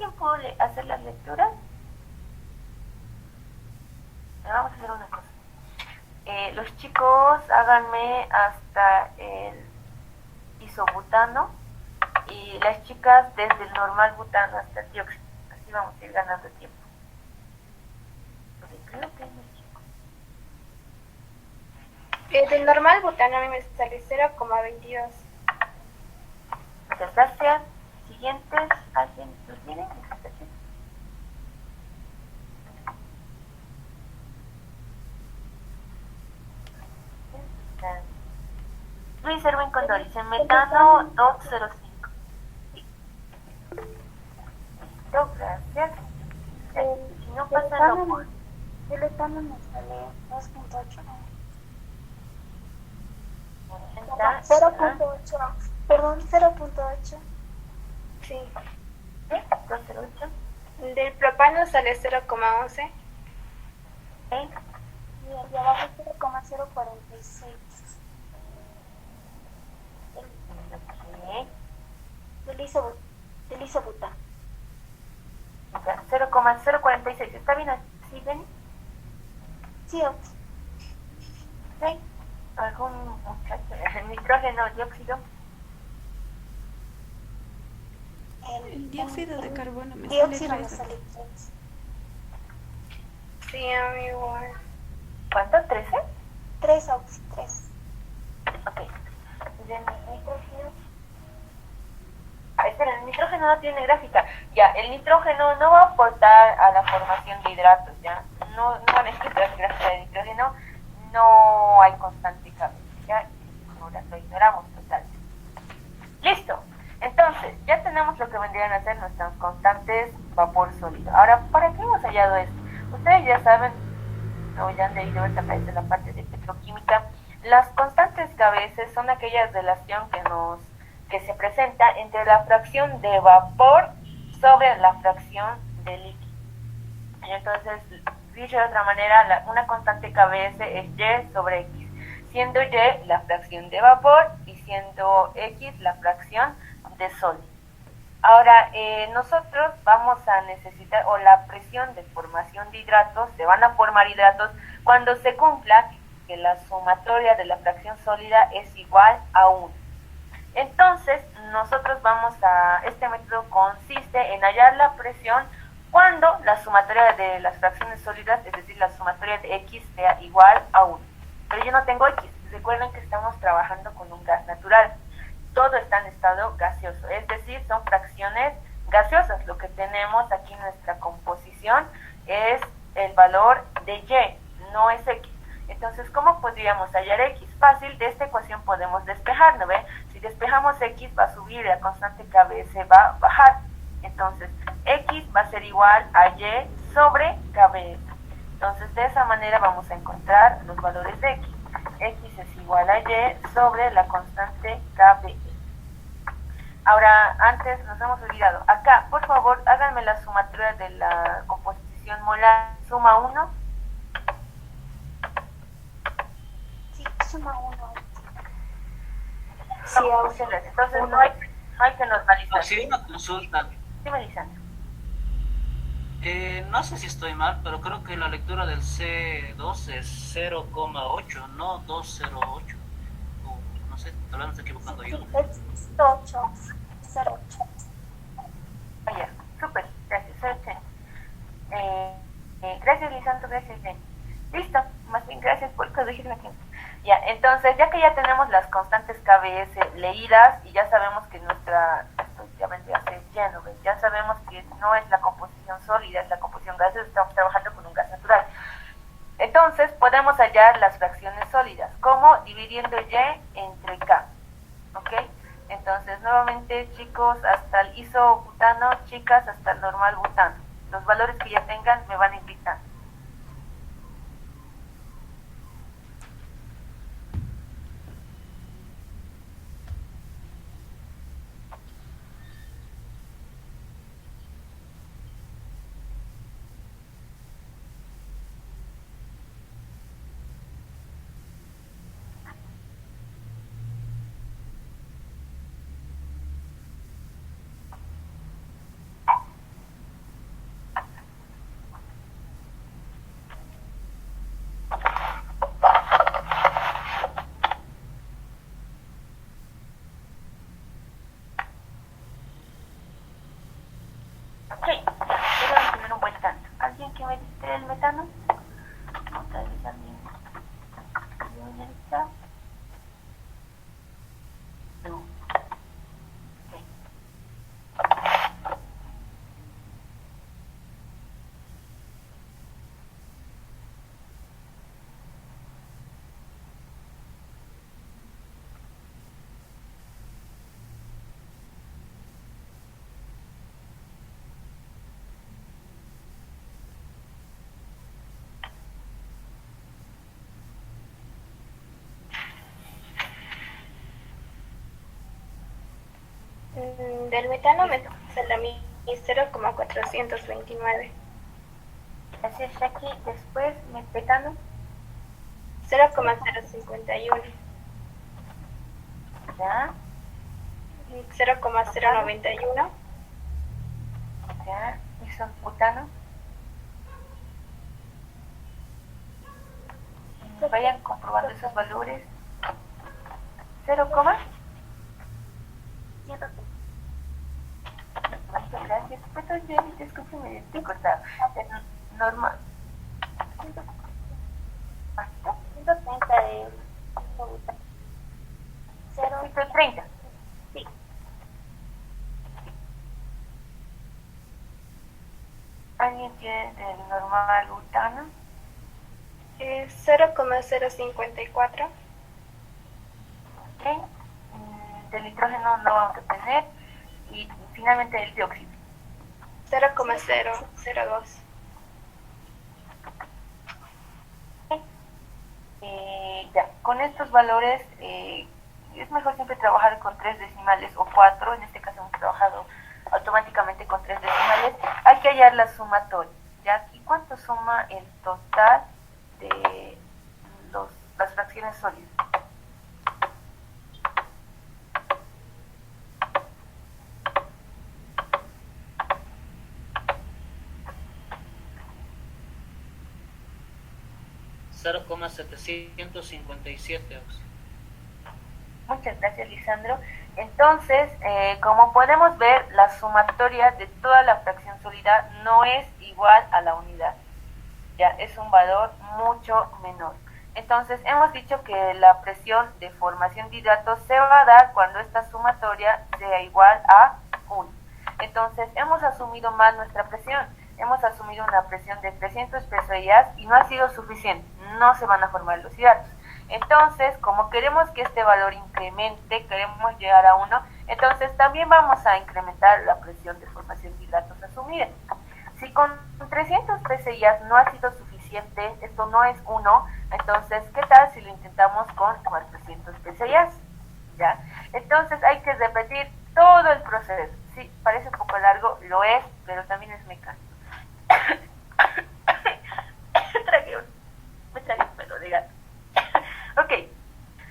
¿Alguien puede hacer las lecturas? Vamos a hacer una cosa. Los chicos háganme hasta el isobutano y las chicas desde el normal butano hasta el dióxido. Así vamos a ir ganando tiempo. Porque creo que no, chicos. Del normal butano a mí me sale 0,22. Muchas gracias. Siguientes, ¿alguien lo tiene? Luis Erwin Condor dice metano 205. Listo, gracias. Si no pasa lo por. El etano me sale 2.8. 0.8. Perdón, 0.8. Sí. ¿Sí? 208. Del propano sale 0,11. ¿Sí? Y el de abajo 0,046. Ok. Del isobutano. Ya, 0,046. ¿Está bien así, Benny? Sí, ¿Sí? ¿Algún muchacho? ¿Nitrógeno, dióxido? El dióxido de carbono me sale dióxido me 3. sale 3. Sí, a mí igual. ¿Cuánto? ¿13? 3 ox, 3. Ok. ¿De nitrógeno? Espera, el nitrógeno no tiene gráfica. Ya, el nitrógeno no va a aportar a la formación de hidratos, ¿ya? No van a escribir gráfica de nitrógeno, no hay constante cambio, ¿ya? Ahora lo ignoramos totalmente. Listo. Entonces, ya tenemos lo que vendrían a ser nuestras constantes vapor sólido. Ahora, ¿para qué hemos hallado esto? Ustedes ya saben, o ya han leído esta vez de la parte de petroquímica, las constantes KBS son aquellas relación que se presenta entre la fracción de vapor sobre la fracción de líquido. Y entonces, dicho de otra manera, una constante KBS es Y sobre X, siendo Y la fracción de vapor y siendo X la fracción de sólido. Ahora, nosotros vamos a necesitar, o la presión de formación de hidratos, se van a formar hidratos cuando se cumpla que la sumatoria de la fracción sólida es igual a 1. Entonces, este método consiste en hallar la presión cuando la sumatoria de las fracciones sólidas, es decir, la sumatoria de X sea igual a 1. Pero yo no tengo X, recuerden que estamos trabajando con un gas natural. Todo está en estado gaseoso, es decir, son fracciones gaseosas. Lo que tenemos aquí en nuestra composición es el valor de Y, no es X. Entonces, ¿cómo podríamos hallar X? Fácil, de esta ecuación podemos despejar, ¿no ve? Si despejamos X va a subir, la constante KBS va a bajar. Entonces, X va a ser igual a Y sobre KBS. Entonces, de esa manera vamos a encontrar los valores de X. X es igual a Y sobre la constante KBS. Ahora, antes nos hemos olvidado. Acá, por favor, háganme la sumatoria de la composición molar. Suma 1. Sí, suma 1. Sí, entonces no hay que normalizar. Sí, una consulta. Sí, Melisandro. No sé si estoy mal, pero creo que la lectura del C2 es 0,8, no 208. No sé, tal vez me estoy equivocando yo. Sí, es 8. 0,8. Ah, ya, súper, gracias, 0,80. Gracias, Lisandro, gracias, Jenny. Listo, más bien gracias por corregirme aquí. Ya, entonces, ya que ya tenemos las constantes KBS leídas y ya sabemos que esto ya vendría a ser lleno, ¿ves? Ya sabemos que no es la composición sólida, es la composición gaseosa, estamos trabajando con un gas natural. Entonces, podemos hallar las fracciones sólidas, como dividiendo Y entre K, ¿ok? Entonces, nuevamente, chicos, hasta el isobutano, chicas, hasta el normal butano. Los valores que ya tengan me van indicando. Ok, vamos a tener un buen tanto. ¿Alguien que me dice el metano? Vamos a revisar bien. No. Ok. Del metano me sale a mí 0,429. Gracias, Jackie. Después, metano. 0,051. Ya, 0,091. ya. Isobutano. Vayan comprobando esos valores. 0, muchas gracias. Perdón, Jenny, discúlpeme, estoy cortado. Normal. 130 de isobutano. 130. Sí. ¿Alguien tiene del normal butano? 0,054. Ok. Del nitrógeno no vamos a tener. Y finalmente el dióxido. 0,002. Ya, con estos valores es mejor siempre trabajar con 3 decimales o 4. En este caso hemos trabajado automáticamente con 3 decimales. Hay que hallar la sumatoria, ¿ya? ¿Y cuánto suma el total de las fracciones sólidas? $0,757. Muchas gracias, Lisandro. Entonces, como podemos ver, la sumatoria de toda la fracción sólida no es igual a la unidad. Ya es un valor mucho menor. Entonces, hemos dicho que la presión de formación de hidratos se va a dar cuando esta sumatoria sea igual a 1. Entonces, hemos asumido mal nuestra presión. Hemos asumido una presión de 300 psi y no ha sido suficiente. No se van a formar los hidratos. Entonces, como queremos que este valor incremente, queremos llegar a 1, entonces también vamos a incrementar la presión de formación de hidratos asumida. Si con 300 psi no ha sido suficiente, esto no es 1, entonces, ¿qué tal si lo intentamos con 400 psi? ¿Ya? Entonces, hay que repetir todo el proceso. Sí, parece un poco largo, lo es, pero también es mecánico. Me tragué un pelo de gato. Ok,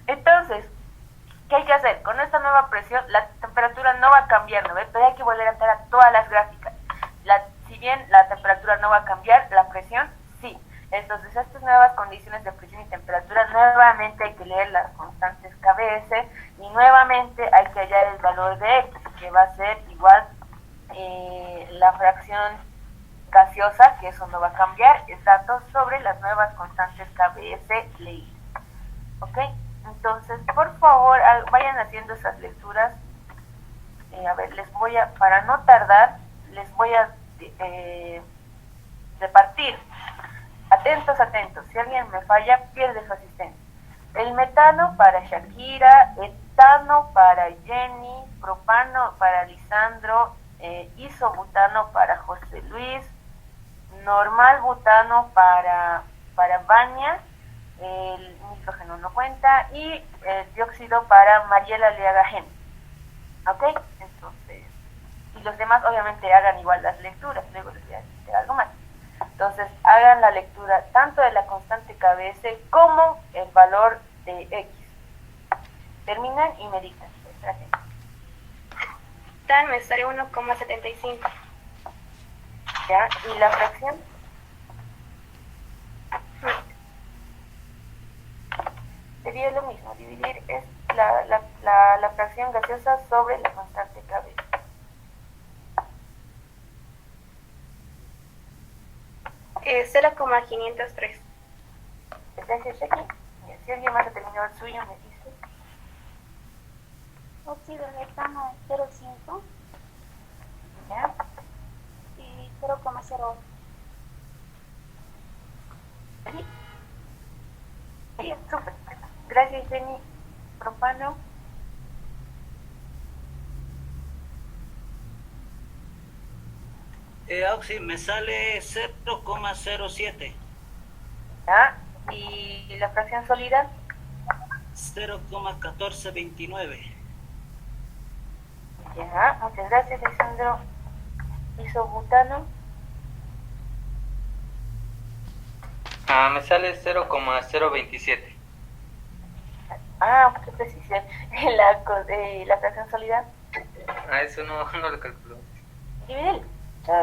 entonces, ¿qué hay que hacer? Con esta nueva presión, la temperatura no va a cambiar, ¿no ves? Pero hay que volver a entrar a todas las gráficas. Si bien la temperatura no va a cambiar, la presión sí. Entonces, estas nuevas condiciones de presión y temperatura, nuevamente hay que leer las constantes KBS y nuevamente hay que hallar el valor de X, que va a ser igual la fracción gaseosa, que eso no va a cambiar, es datos sobre las nuevas constantes KBS leídas. ¿Ok? Entonces, por favor, vayan haciendo esas lecturas. A ver, para no tardar, les voy a repartir. Atentos, atentos. Si alguien me falla, pierde su asistencia. El metano para Shakira, etano para Jenny, propano para Lisandro, isobutano para José Luis, normal butano para Vania, el nitrógeno no cuenta, y el dióxido para Mariela Leaga Gen. ¿Ok? Entonces, y los demás obviamente hagan igual las lecturas, luego les voy a decir algo más. Entonces, hagan la lectura tanto de la constante KBS como el valor de X. Terminan y me dictan. Gracias. Tal me sale 1,75. ¿Ya? ¿Y la fracción? Sería lo mismo, dividir es la fracción gaseosa sobre la constante KBS. 0,503. Gracias, Jackie. Si alguien más ha terminado el suyo, me dice. Óxido de etano 0,5 ¿Ya? y 0,08. Sí. Sí, súper. Gracias, Jenny. Propano. Oxi, me sale 0,07. ¿Ya? ¿Y la fracción sólida? 0,1429. Ya, muchas gracias, Alessandro. Isobutano. Me sale 0,027. Qué precisión. La fracción sólida. Eso no lo calculo. Divídelo.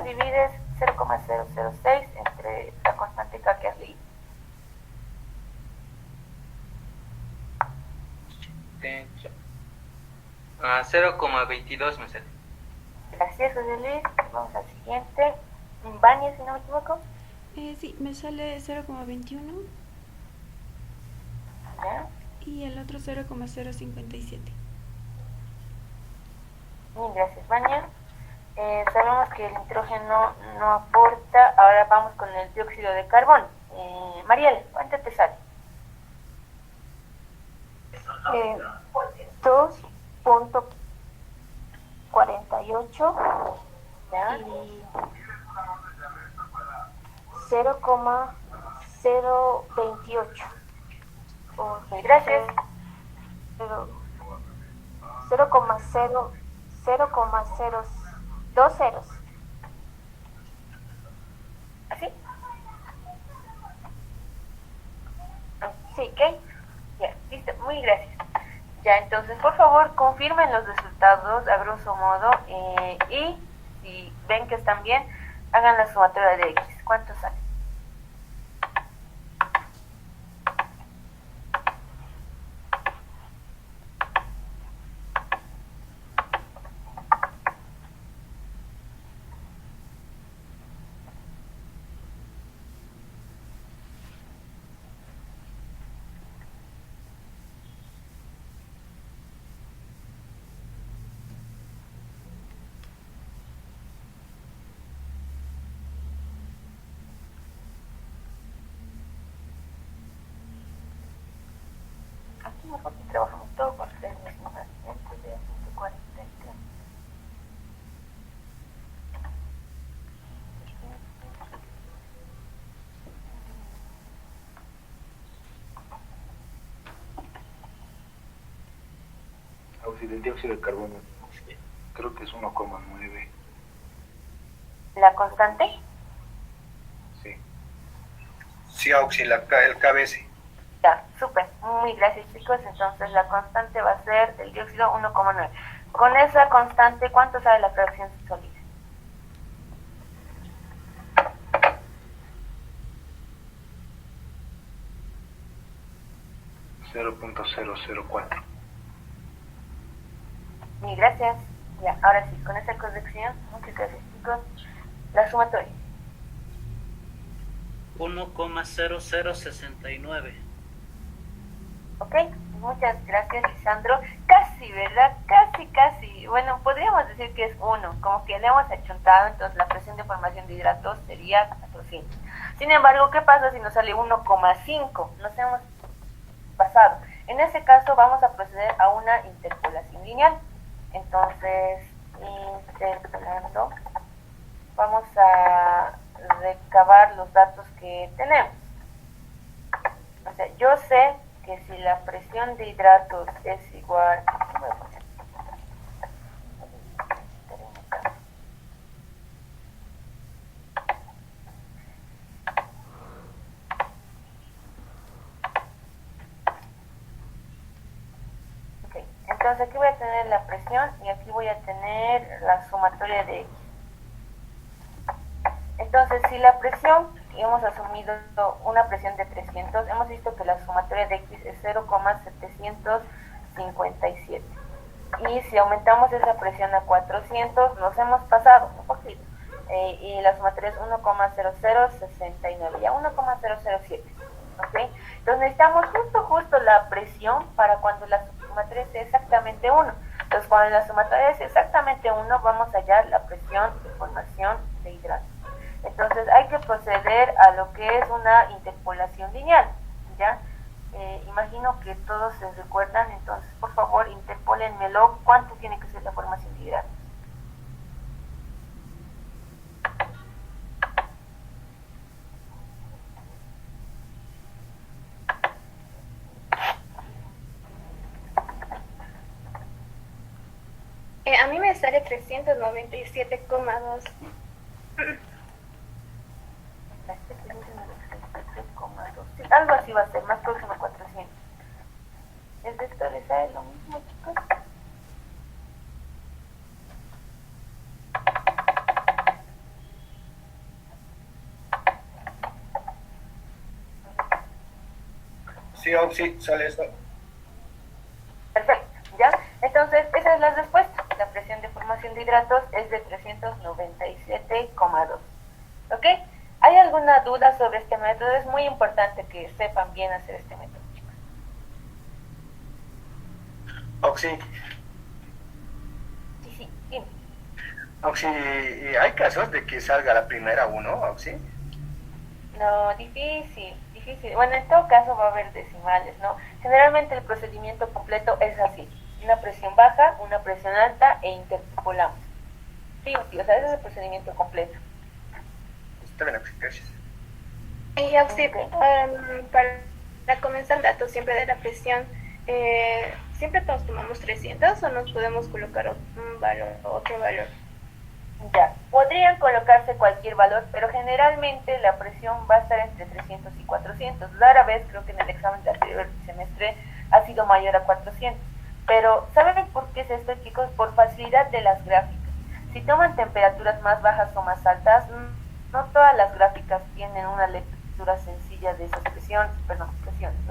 Divides 0,006 entre la constante K que has leído. 0,22 me sale. Gracias, José Luis. Vamos al siguiente. Bañez, si no me equivoco. Sí, me sale 0,21 ¿Ya? y el otro 0,057. Bien, gracias, Bañez. Sabemos que el nitrógeno no aporta. Ahora vamos con el dióxido de carbono. Mariel, ¿cuánto te sale? 2,48 ¿Ya? y 0,028. Gracias. 0,0 ceros. ¿Así? Sí. ¿Ok? Ya, listo. Muy gracias. Ya, entonces, por favor, confirmen los resultados a grosso modo y si ven que están bien, hagan la sumatoria de X. ¿Cuánto sale? Aquí mejor que trabajamos todo con tres mismos alimentos de 143. El dióxido de carbono creo que es 1,9. ¿La constante? Sí. Sí, Auxi, el KBS. Ya, súper. Muy gracias, chicos. Entonces la constante va a ser del dióxido 1,9. Con esa constante, ¿cuánto sale la fracción sólida? .004. Muy gracias. Ya, ahora sí, con esa corrección, muchas gracias, chicos. La sumatoria. 1,0069. Ok, muchas gracias, Lisandro. Casi, ¿verdad? Casi. Bueno, podríamos decir que es 1, como que le hemos achuntado, entonces la presión de formación de hidratos sería 400. Sin embargo, ¿qué pasa si nos sale 1,5? Nos hemos pasado. En ese caso vamos a proceder a una interpolación lineal. Entonces, interpolando, vamos a recabar los datos que tenemos. O sea, yo sé que si la presión de hidratos es igual, ok, entonces aquí voy a tener la presión y aquí voy a tener la sumatoria de X. Entonces, si la presión, hemos asumido una presión de 300, hemos visto que la sumatoria de X es 0,757. Y si aumentamos esa presión a 400, nos hemos pasado un poquito. y la sumatoria es 1,0069, ya 1,007, ¿ok? Entonces necesitamos justo la presión para cuando la sumatoria sea exactamente 1. Entonces cuando la sumatoria es exactamente 1, vamos a hallar la presión de formación de hidratos. Entonces hay que proceder a lo que es una interpolación lineal, ¿ya? Imagino que todos se recuerdan, entonces por favor interpólenmelo, ¿cuánto tiene que ser la formación de hidratos? A mí me sale 397,2. Sí, algo así va a ser, más próximo a 400. ¿El vector les sale lo mismo, chicos? Sí, sí, sale esto. Perfecto, ¿ya? Entonces, esa es la respuesta. La presión de formación de hidratos es de 397,2. ¿Ok? ¿Hay alguna duda sobre este método? Es muy importante que sepan bien hacer este método, chicos. Oxi, Sí, dime. Oxi, ¿hay casos de que salga la primera 1, Oxi? No, difícil. Bueno, en todo caso va a haber decimales, ¿no? Generalmente el procedimiento completo es así. Una presión baja, una presión alta e interpolamos. Sí, o sea, ese es el procedimiento completo. Está bien, Oxi, gracias. Y Oxi, para comenzar datos siempre de la presión, ¿siempre nos tomamos 300 o nos podemos colocar un valor, otro valor? Ya, podrían colocarse cualquier valor, pero generalmente la presión va a estar entre 300 y 400. Rara vez, creo que en el examen del anterior semestre ha sido mayor a 400. Pero, ¿saben por qué es esto, chicos? Por facilidad de las gráficas. Si toman temperaturas más bajas o más altas, no todas las gráficas tienen una lectura sencilla de esas presiones, no temperaturas.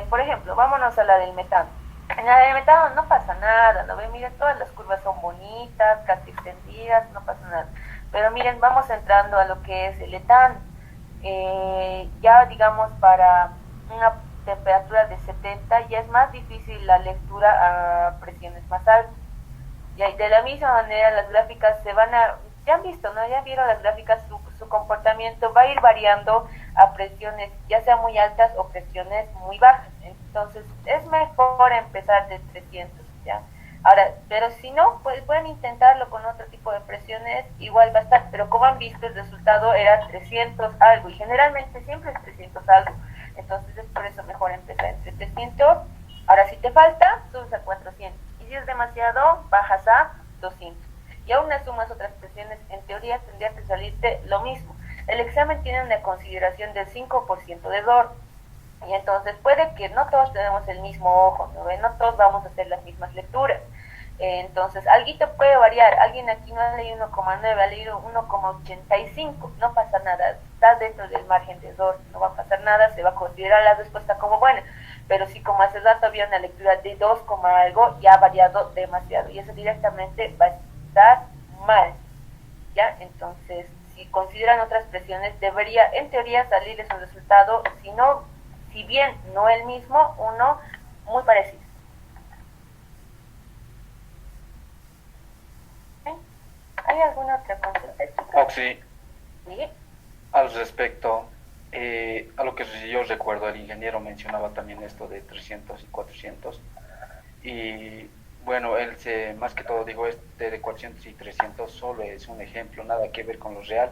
Por ejemplo, vámonos a la del metano. En la del metano no pasa nada, ¿no ven? Miren, todas las curvas son bonitas, casi extendidas, no pasa nada. Pero miren, vamos entrando a lo que es el etano. Ya digamos para una temperatura de 70 ya es más difícil la lectura a presiones más altas. Y de la misma manera las gráficas ya han visto, ¿no? Ya vieron las gráficas, su comportamiento va a ir variando a presiones ya sea muy altas o presiones muy bajas. Entonces es mejor empezar de 300, ¿ya? Ahora, pero si no, pues pueden intentarlo con otro tipo de presiones, igual va a estar, pero como han visto el resultado era 300 algo y generalmente siempre es 300 algo. Entonces es por eso mejor empezar entre 300. Ahora si te falta, subes a 400 y si es demasiado, bajas a 200. Y aún sumas otras presiones, en teoría tendría que salirte lo mismo. El examen tiene una consideración del 5% de error. Y entonces puede que no todos tenemos el mismo ojo, ¿no? No todos vamos a hacer las mismas lecturas. Entonces, alguito puede variar. Alguien aquí no ha leído 1,9, ha leído 1,85. No pasa nada. Está dentro del margen de error. No va a pasar nada. Se va a considerar la respuesta como buena. Pero si como hace rato había una lectura de 2, algo, ya ha variado demasiado. Y eso directamente va a estar mal, ¿ya? Entonces, si consideran otras presiones, debería, en teoría, salirles un resultado, si bien no el mismo, uno muy parecido. ¿Sí? ¿Hay alguna otra consulta, chicos? Oxi, ¿Sí? al respecto, a lo que yo recuerdo, el ingeniero mencionaba también esto de 300 y 400. Y bueno, él más que todo dijo este de 400 y 300 solo es un ejemplo, nada que ver con lo real.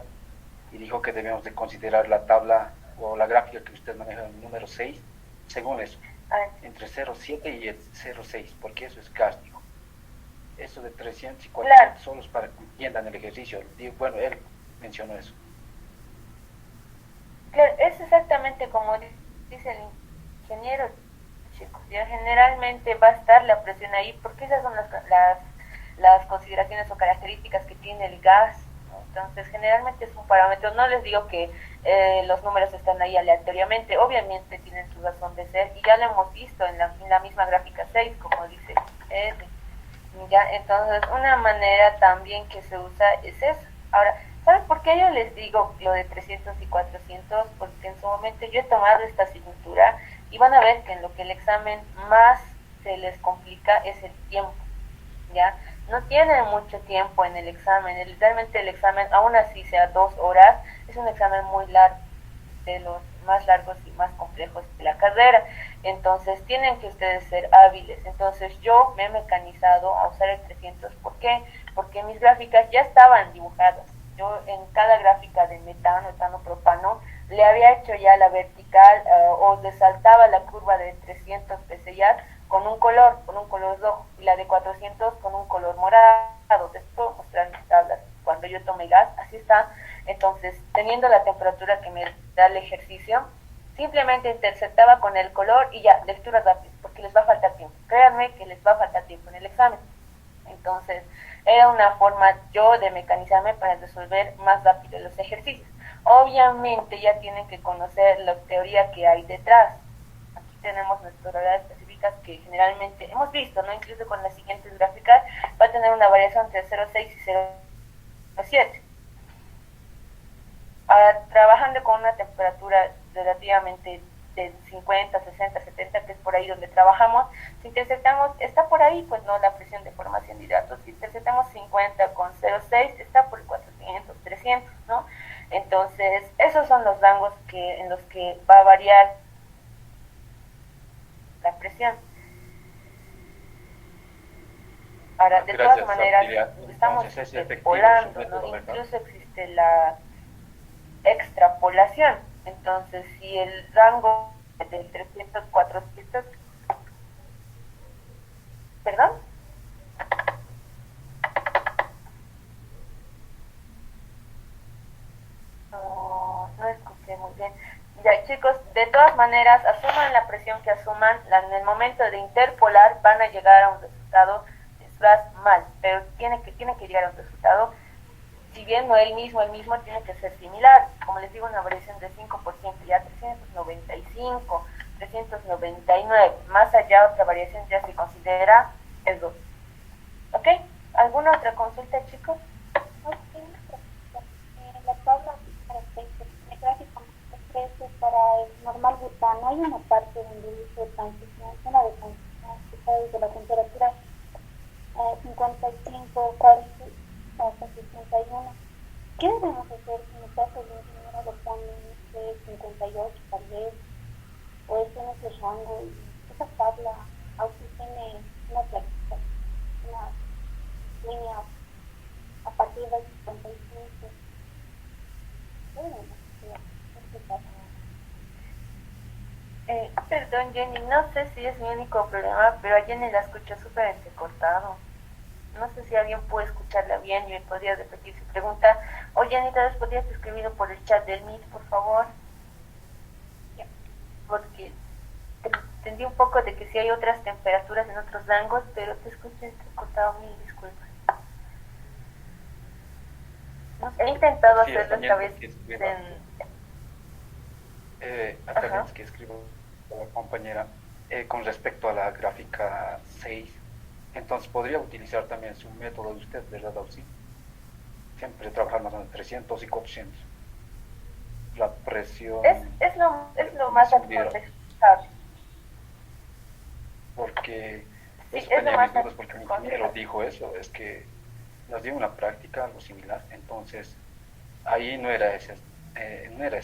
Y dijo que debemos de considerar la tabla o la gráfica que usted maneja en el número 6, según eso, entre 0,7 y el 0,6, porque eso es gástrico. Eso de 300 y 400 claro, solo es para que entiendan el ejercicio. Bueno, él mencionó eso. Claro, es exactamente como dice el ingeniero, chicos. Ya generalmente va a estar la presión ahí, porque esas son las consideraciones o características que tiene el gas. Entonces, generalmente es un parámetro. No les digo que los números están ahí aleatoriamente, obviamente tienen su razón de ser, y ya lo hemos visto en la misma gráfica 6, como dice Ya, entonces una manera también que se usa es eso. Ahora, ¿sabes por qué yo les digo lo de 300 y 400? Porque en su momento yo he tomado esta asignatura y van a ver que en lo que el examen más se les complica es el tiempo, ¿ya? No tienen mucho tiempo en el examen, realmente el examen, aún así sea 2 horas, es un examen muy largo, de los más largos y más complejos de la carrera. Entonces tienen que ustedes ser hábiles. Entonces yo me he mecanizado a usar el 300. ¿Por qué? Porque mis gráficas ya estaban dibujadas. Yo en cada gráfica de metano, etano, propano, le había hecho ya la vertical o le saltaba la curva de 300 PCIAR con un color rojo, y la de 400 con un color morado. Les puedo mostrar mis tablas cuando yo tomé gas, así está. Entonces, teniendo la temperatura que me da el ejercicio, simplemente interceptaba con el color y ya, lectura rápida, porque les va a faltar tiempo. Créanme que les va a faltar tiempo en el examen. Entonces, era una forma yo de mecanizarme para resolver más rápido los ejercicios. Obviamente ya tienen que conocer la teoría que hay detrás. Aquí tenemos nuestras variedades específicas que generalmente hemos visto, ¿no? Incluso con las siguientes gráficas va a tener una variación entre 0,6 y 0,7. Trabajando con una temperatura relativamente de 50, 60, 70, que es por ahí donde trabajamos, si interceptamos, está por ahí, pues no, la presión de formación de hidratos. Si interceptamos 50 con 0,6, está por 400, 300, ¿no? Entonces, esos son los rangos en los que va a variar la presión. Ahora, de Gracias, todas maneras, Sofía. estamos Entonces, es efectivo extrapolando, su método, ¿no? ¿verdad? Incluso existe la extrapolación. Entonces, si el rango del 300, 400, ¿perdón? No escuché muy bien. Ya, chicos, de todas maneras, asuman la presión que asuman, en el momento de interpolar van a llegar a un resultado, es mal, pero tiene que llegar a un resultado. Si bien no el mismo tiene que ser similar. Como les digo, una variación de 5%, ya 395, 399, más allá otra variación ya se considera el 2. ¿Ok? ¿Alguna otra consulta, chicos? La tabla respecto al gráfico para el normal butano, hay una parte donde dice transición, zona de transición, que está desde la temperatura 55, 40 hasta 61. ¿Qué debemos hacer si en el caso de un ingeniero lo ponen 58 tal vez, o es en ese rango? Y esa tabla aunque tiene una clasificación, una línea a partir del 55. ¿Qué debemos hacer en este caso? Perdón, Jenny, no sé si es mi único problema, pero a Jenny la escucho súper entrecortado. No sé si alguien puede escucharla bien y me podría repetir su pregunta. O Jenny, tal vez podrías escribirlo por el chat del Meet, por favor. Porque entendí un poco de que si hay otras temperaturas en otros rangos, pero te escucho entrecortado, mil disculpas. No sé, he intentado Sí, hacerlo esta vez. Acá tienes que escribir la compañera con respecto a la gráfica 6. Entonces podría utilizar también su método de usted, ¿verdad, Auxi? Siempre trabajar más o menos 300 y 400. La presión... Es lo más aconsejable. Porque Sí, eso es lo tenía más mis dudas, porque un ingeniero aconsejable. dijo eso, es que nos dio una práctica, algo similar. Entonces ahí no era esas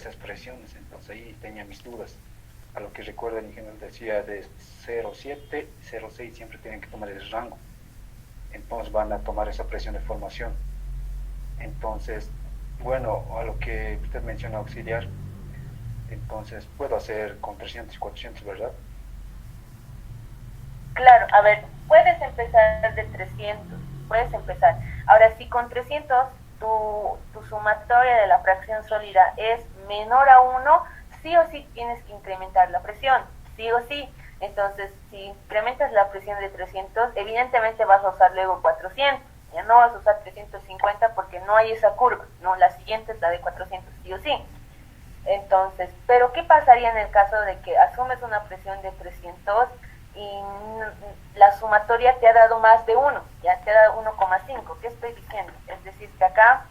expresiones, entonces ahí tenía mis dudas. A lo que recuerdo el ingeniero decía de 0,7, 0,6 siempre tienen que tomar ese rango. Entonces van a tomar esa presión de formación. Entonces, bueno, a lo que usted menciona auxiliar, entonces puedo hacer con 300 y 400, ¿verdad? Claro, a ver, puedes empezar de 300, puedes empezar. Ahora, si con 300 tu sumatoria de la fracción sólida es menor a 1, sí o sí tienes que incrementar la presión, sí o sí. Entonces, si incrementas la presión de 300, evidentemente vas a usar luego 400, ya no vas a usar 350 porque no hay esa curva, no, la siguiente es la de 400, sí o sí. Entonces, pero ¿qué pasaría en el caso de que asumes una presión de 300 y la sumatoria te ha dado más de 1, ya te ha dado 1,5. ¿Qué estoy diciendo? Es decir, que acá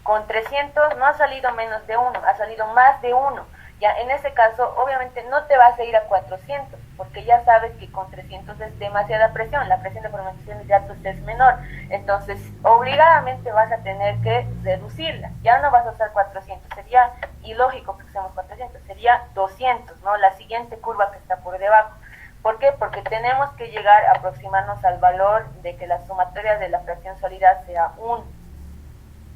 con 300 no ha salido menos de 1, ha salido más de 1. Ya en ese caso, obviamente no te vas a ir a 400, porque ya sabes que con 300 es demasiada presión, la presión de formación de hidratos es menor, entonces obligadamente vas a tener que reducirla, ya no vas a usar 400, sería ilógico que usemos 400, sería 200, ¿no? La siguiente curva que está por debajo. ¿Por qué? Porque tenemos que llegar a aproximarnos al valor de que la sumatoria de la fracción sólida sea 1.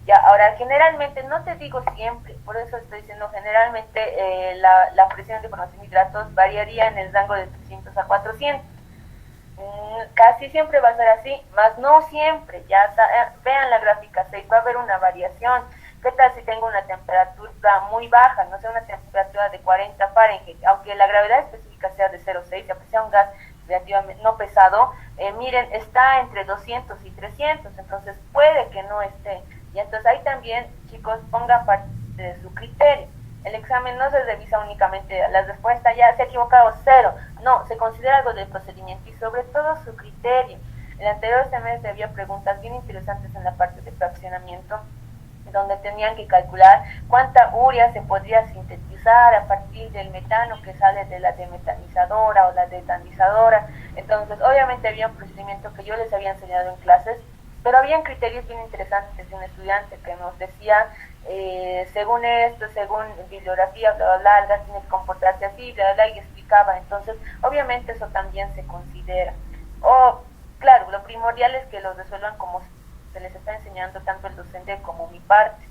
Ya, ahora, generalmente, no te digo siempre, por eso estoy diciendo generalmente la presión de formación de hidratos variaría en el rango de 300 a 400. Casi siempre va a ser así, más no siempre. Ya vean la gráfica 6, va a haber una variación. ¿Qué tal si tengo una temperatura muy baja, no sé, una temperatura de 40 Fahrenheit, aunque la gravedad específica sea de 0,6, aunque sea un gas relativamente no pesado, miren, está entre 200 y 300, entonces puede que no esté. Y entonces ahí también, chicos, pongan parte de su criterio. El examen no se revisa únicamente la respuesta, ya se ha equivocado 0. No, se considera algo del procedimiento y sobre todo su criterio. El anterior semestre había preguntas bien interesantes en la parte de fraccionamiento, donde tenían que calcular cuánta urea se podría sintetizar a partir del metano que sale de la demetanizadora o la detanizadora. Entonces, obviamente había un procedimiento que yo les había enseñado en clases, pero habían criterios bien interesantes de un estudiante que nos decía, según esto, según bibliografía, bla, bla, bla, el gas tiene que comportarse así, bla, bla, bla, y explicaba. Entonces, obviamente eso también se considera. Claro, lo primordial es que lo resuelvan como se les está enseñando tanto el docente como mi parte.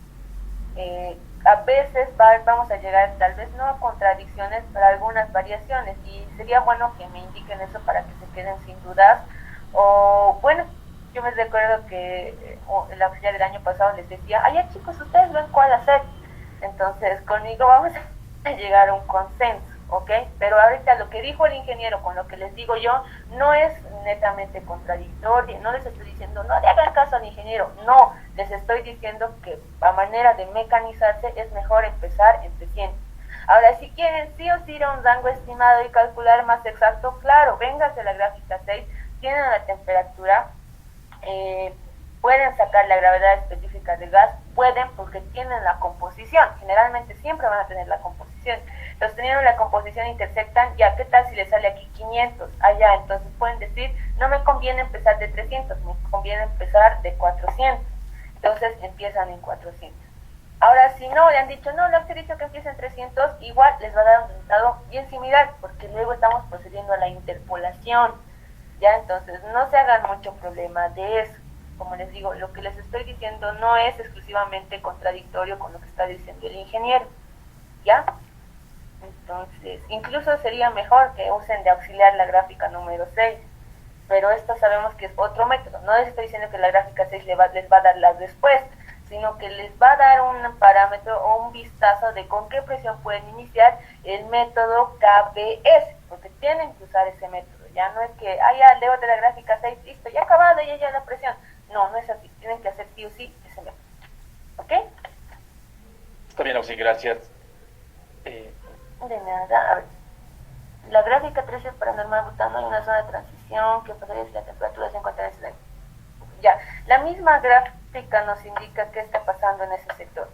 A veces vamos a llegar tal vez no a contradicciones, pero a algunas variaciones, y sería bueno que me indiquen eso para que se queden sin dudas. O bueno, yo me recuerdo que el auxiliar del año pasado les decía, ay ya chicos, ustedes ven cuál hacer, entonces conmigo vamos a llegar a un consenso, ¿ok? Pero ahorita lo que dijo el ingeniero con lo que les digo yo no es netamente contradictorio, no les estoy diciendo no le hagan caso al ingeniero, no, les estoy diciendo que a manera de mecanizarse es mejor empezar en 300. Ahora, si quieren sí o sí ir a un rango estimado y calcular más exacto, claro, vénganse a la gráfica 6, tienen la temperatura, pueden sacar la gravedad específica del gas, pueden porque tienen la composición, generalmente siempre van a tener la composición. Entonces teniendo la composición intersectan, ya, ¿qué tal si les sale aquí 500? Allá, entonces pueden decir, no me conviene empezar de 300, me conviene empezar de 400. Entonces empiezan en 400. Ahora, si no, le han dicho, no, le han dicho que empiecen en 300, igual les va a dar un resultado bien similar, porque luego estamos procediendo a la interpolación. Ya, entonces no se hagan mucho problema de eso. Como les digo, lo que les estoy diciendo no es exclusivamente contradictorio con lo que está diciendo el ingeniero, ¿ya? Entonces, incluso sería mejor que usen de auxiliar la gráfica número 6, pero esto sabemos que es otro método. No les estoy diciendo que la gráfica 6 les va a dar la respuesta, sino que les va a dar un parámetro o un vistazo de con qué presión pueden iniciar el método KBS, porque tienen que usar ese método. Ya no es que, ya leo de la gráfica 6, listo, ya acabado, ya la presión. No, no es así, tienen que hacer sí o sí ese método. ¿Ok? Está bien, Oxy, gracias. De nada, a ver. La gráfica 13 para normal butano hay una zona de transición que pasaría si la temperatura se encuentra en ese. Ya, la misma gráfica nos indica qué está pasando en ese sector.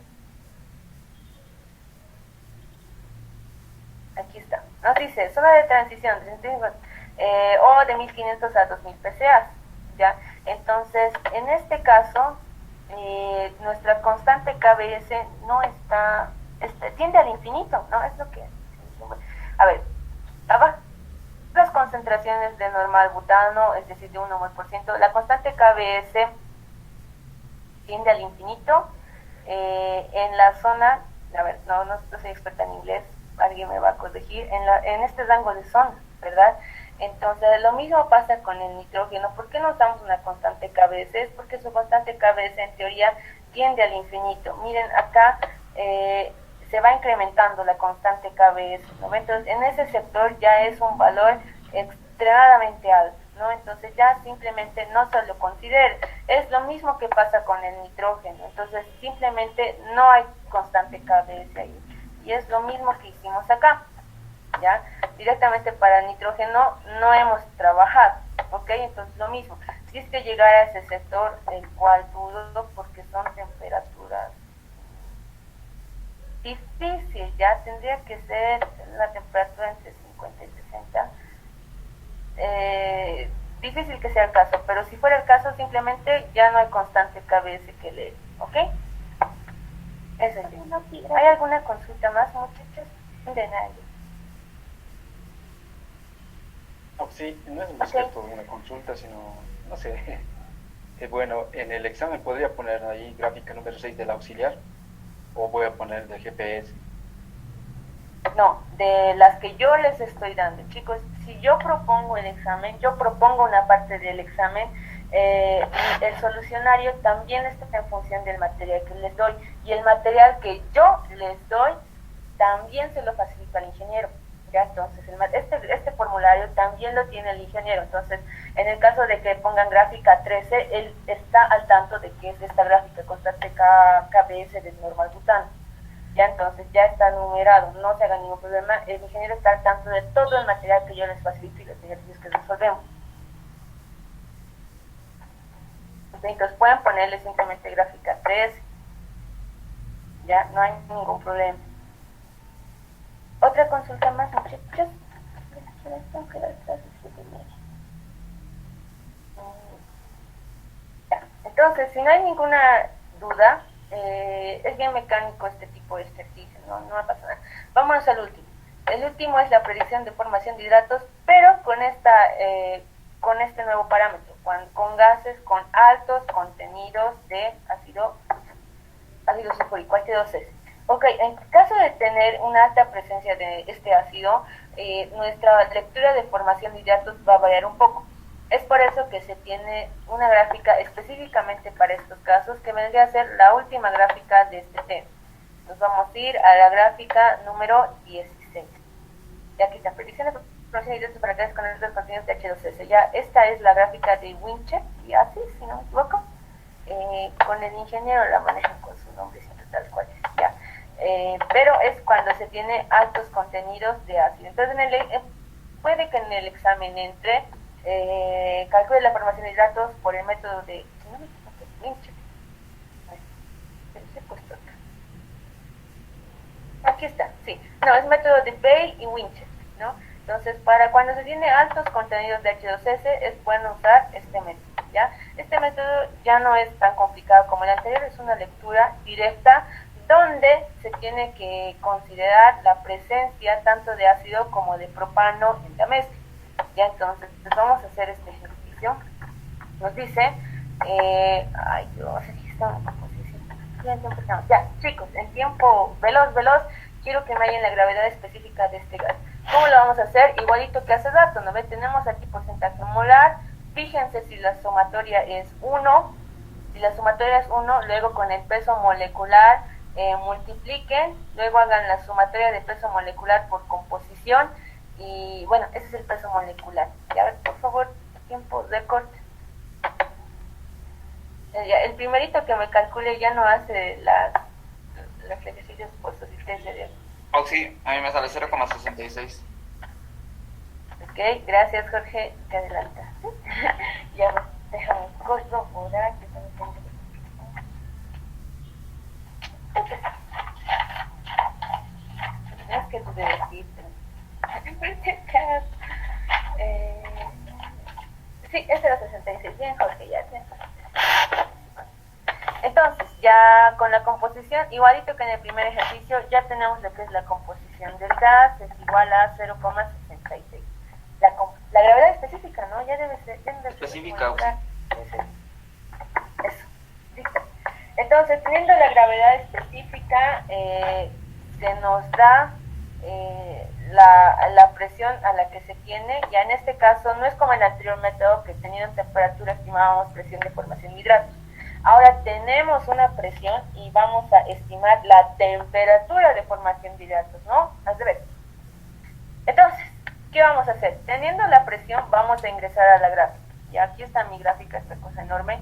Aquí está. Nos dice, zona de transición, o de 1500 a 2000 PCA. ¿Ya? Entonces, en este caso, nuestra constante KBS no está, tiende al infinito, ¿no? Es lo que... A ver, abajo las concentraciones de normal butano, es decir, de 1 mol por ciento, la constante KBS tiende al infinito. En la zona, a ver, no soy experta en inglés, alguien me va a corregir, en este rango de zona, ¿verdad? Entonces, lo mismo pasa con el nitrógeno. ¿Por qué no usamos una constante KBS? Es porque su constante KBS en teoría tiende al infinito. Miren, acá se va incrementando la constante KBS, ¿no? Entonces, en ese sector ya es un valor extremadamente alto, ¿no? Entonces, ya simplemente no se lo considere. Es lo mismo que pasa con el nitrógeno. Entonces, simplemente no hay constante KBS ahí. Y es lo mismo que hicimos acá. ¿ya? Directamente para nitrógeno no hemos trabajado, ¿ok? Entonces lo mismo, si es que llegara a ese sector, el cual dudo porque son temperaturas difícil, ya tendría que ser la temperatura entre 50 y 60. Difícil que sea el caso, pero si fuera el caso, simplemente ya no hay constante KBS que leer, ¿ok? Eso es. ¿Hay alguna consulta más, muchachos? De nadie. No, sí, no es respecto de una consulta, sino, no sé, bueno, en el examen podría poner ahí gráfica número 6 del auxiliar, o voy a poner del GPS. No, de las que yo les estoy dando, chicos, si yo propongo el examen, yo propongo una parte del examen, y el solucionario también está en función del material que les doy, y el material que yo les doy también se lo facilito al ingeniero, ¿ya? Entonces, este formulario también lo tiene el ingeniero, entonces, en el caso de que pongan gráfica 13, él está al tanto de que es esta gráfica constante KBS del normal butano. Ya entonces ya está numerado, no se haga ningún problema, el ingeniero está al tanto de todo el material que yo les facilito y los ejercicios que resolvemos. Entonces pueden ponerle simplemente gráfica 13, ya no hay ningún problema. Otra consulta más, muchachos. Ya. Entonces, si no hay ninguna duda, es bien mecánico este tipo de ejercicio, no pasa nada. Vámonos al último. El último es la predicción de formación de hidratos, pero con este nuevo parámetro, con gases con altos contenidos de ácido sulfúrico, H2S. Ok, en caso de tener una alta presencia de este ácido, nuestra lectura de formación de hidratos va a variar un poco. Es por eso que se tiene una gráfica específicamente para estos casos, que vendría a ser la última gráfica de este tema. Nos vamos a ir a la gráfica número 16. Ya aquí está, predicción de formación de hidratos para gases con altos contenidos de H2S. Ya esta es la gráfica de Wincheck y así, si no me equivoco. Con el ingeniero la manejan con su nombre, tal cual es, ya. Pero es cuando se tiene altos contenidos de ácido. Entonces, puede que en el examen entre calcule la formación de hidratos por el método de Wincheck. Aquí está, sí. No, es método de Bay y Wincheck, ¿no? Entonces, para cuando se tiene altos contenidos de H2S, es bueno usar este método, ¿ya? Este método ya no es tan complicado como el anterior, es una lectura directa donde se tiene que considerar la presencia tanto de ácido como de propano en la mezcla. Ya, entonces, pues vamos a hacer este ejercicio. Nos dice, ay Dios, aquí está una composición. Ya, chicos, en tiempo veloz, quiero que me hayan la gravedad específica de este gas. ¿Cómo lo vamos a hacer? Igualito que hace rato, ¿no ve? Tenemos aquí porcentaje molar, fíjense si la sumatoria es 1, si la sumatoria es 1, luego con el peso molecular multipliquen, luego hagan la sumatoria de peso molecular por composición, y bueno, ese es el peso molecular. Y a ver, por favor, tiempo de corte. El primerito que me calcule ya no hace los ejercicios por fotosíntesis de Oxi, a mí me sale 0,66. Ok, gracias Jorge, te adelantaste. Ya, déjame corroborar que no tengo. Es que tú debes decirte. Sí, es 0,66. Bien, Jorge, ya tienes. Entonces, ya con la composición, igualito que en el primer ejercicio, ya tenemos lo que es la composición del gas, es igual a 0,66. La gravedad específica, ¿no? Ya debe ser. Específica, eso, listo. Entonces, teniendo la gravedad específica, se nos da la presión a la que se tiene. Ya en este caso, no es como en el anterior método que teniendo temperatura estimábamos presión de formación de hidratos. Ahora tenemos una presión y vamos a estimar la temperatura de formación de hidratos, ¿no? Al revés. Entonces, ¿qué vamos a hacer? Teniendo la presión, vamos a ingresar a la gráfica. Y aquí está mi gráfica, esta cosa enorme.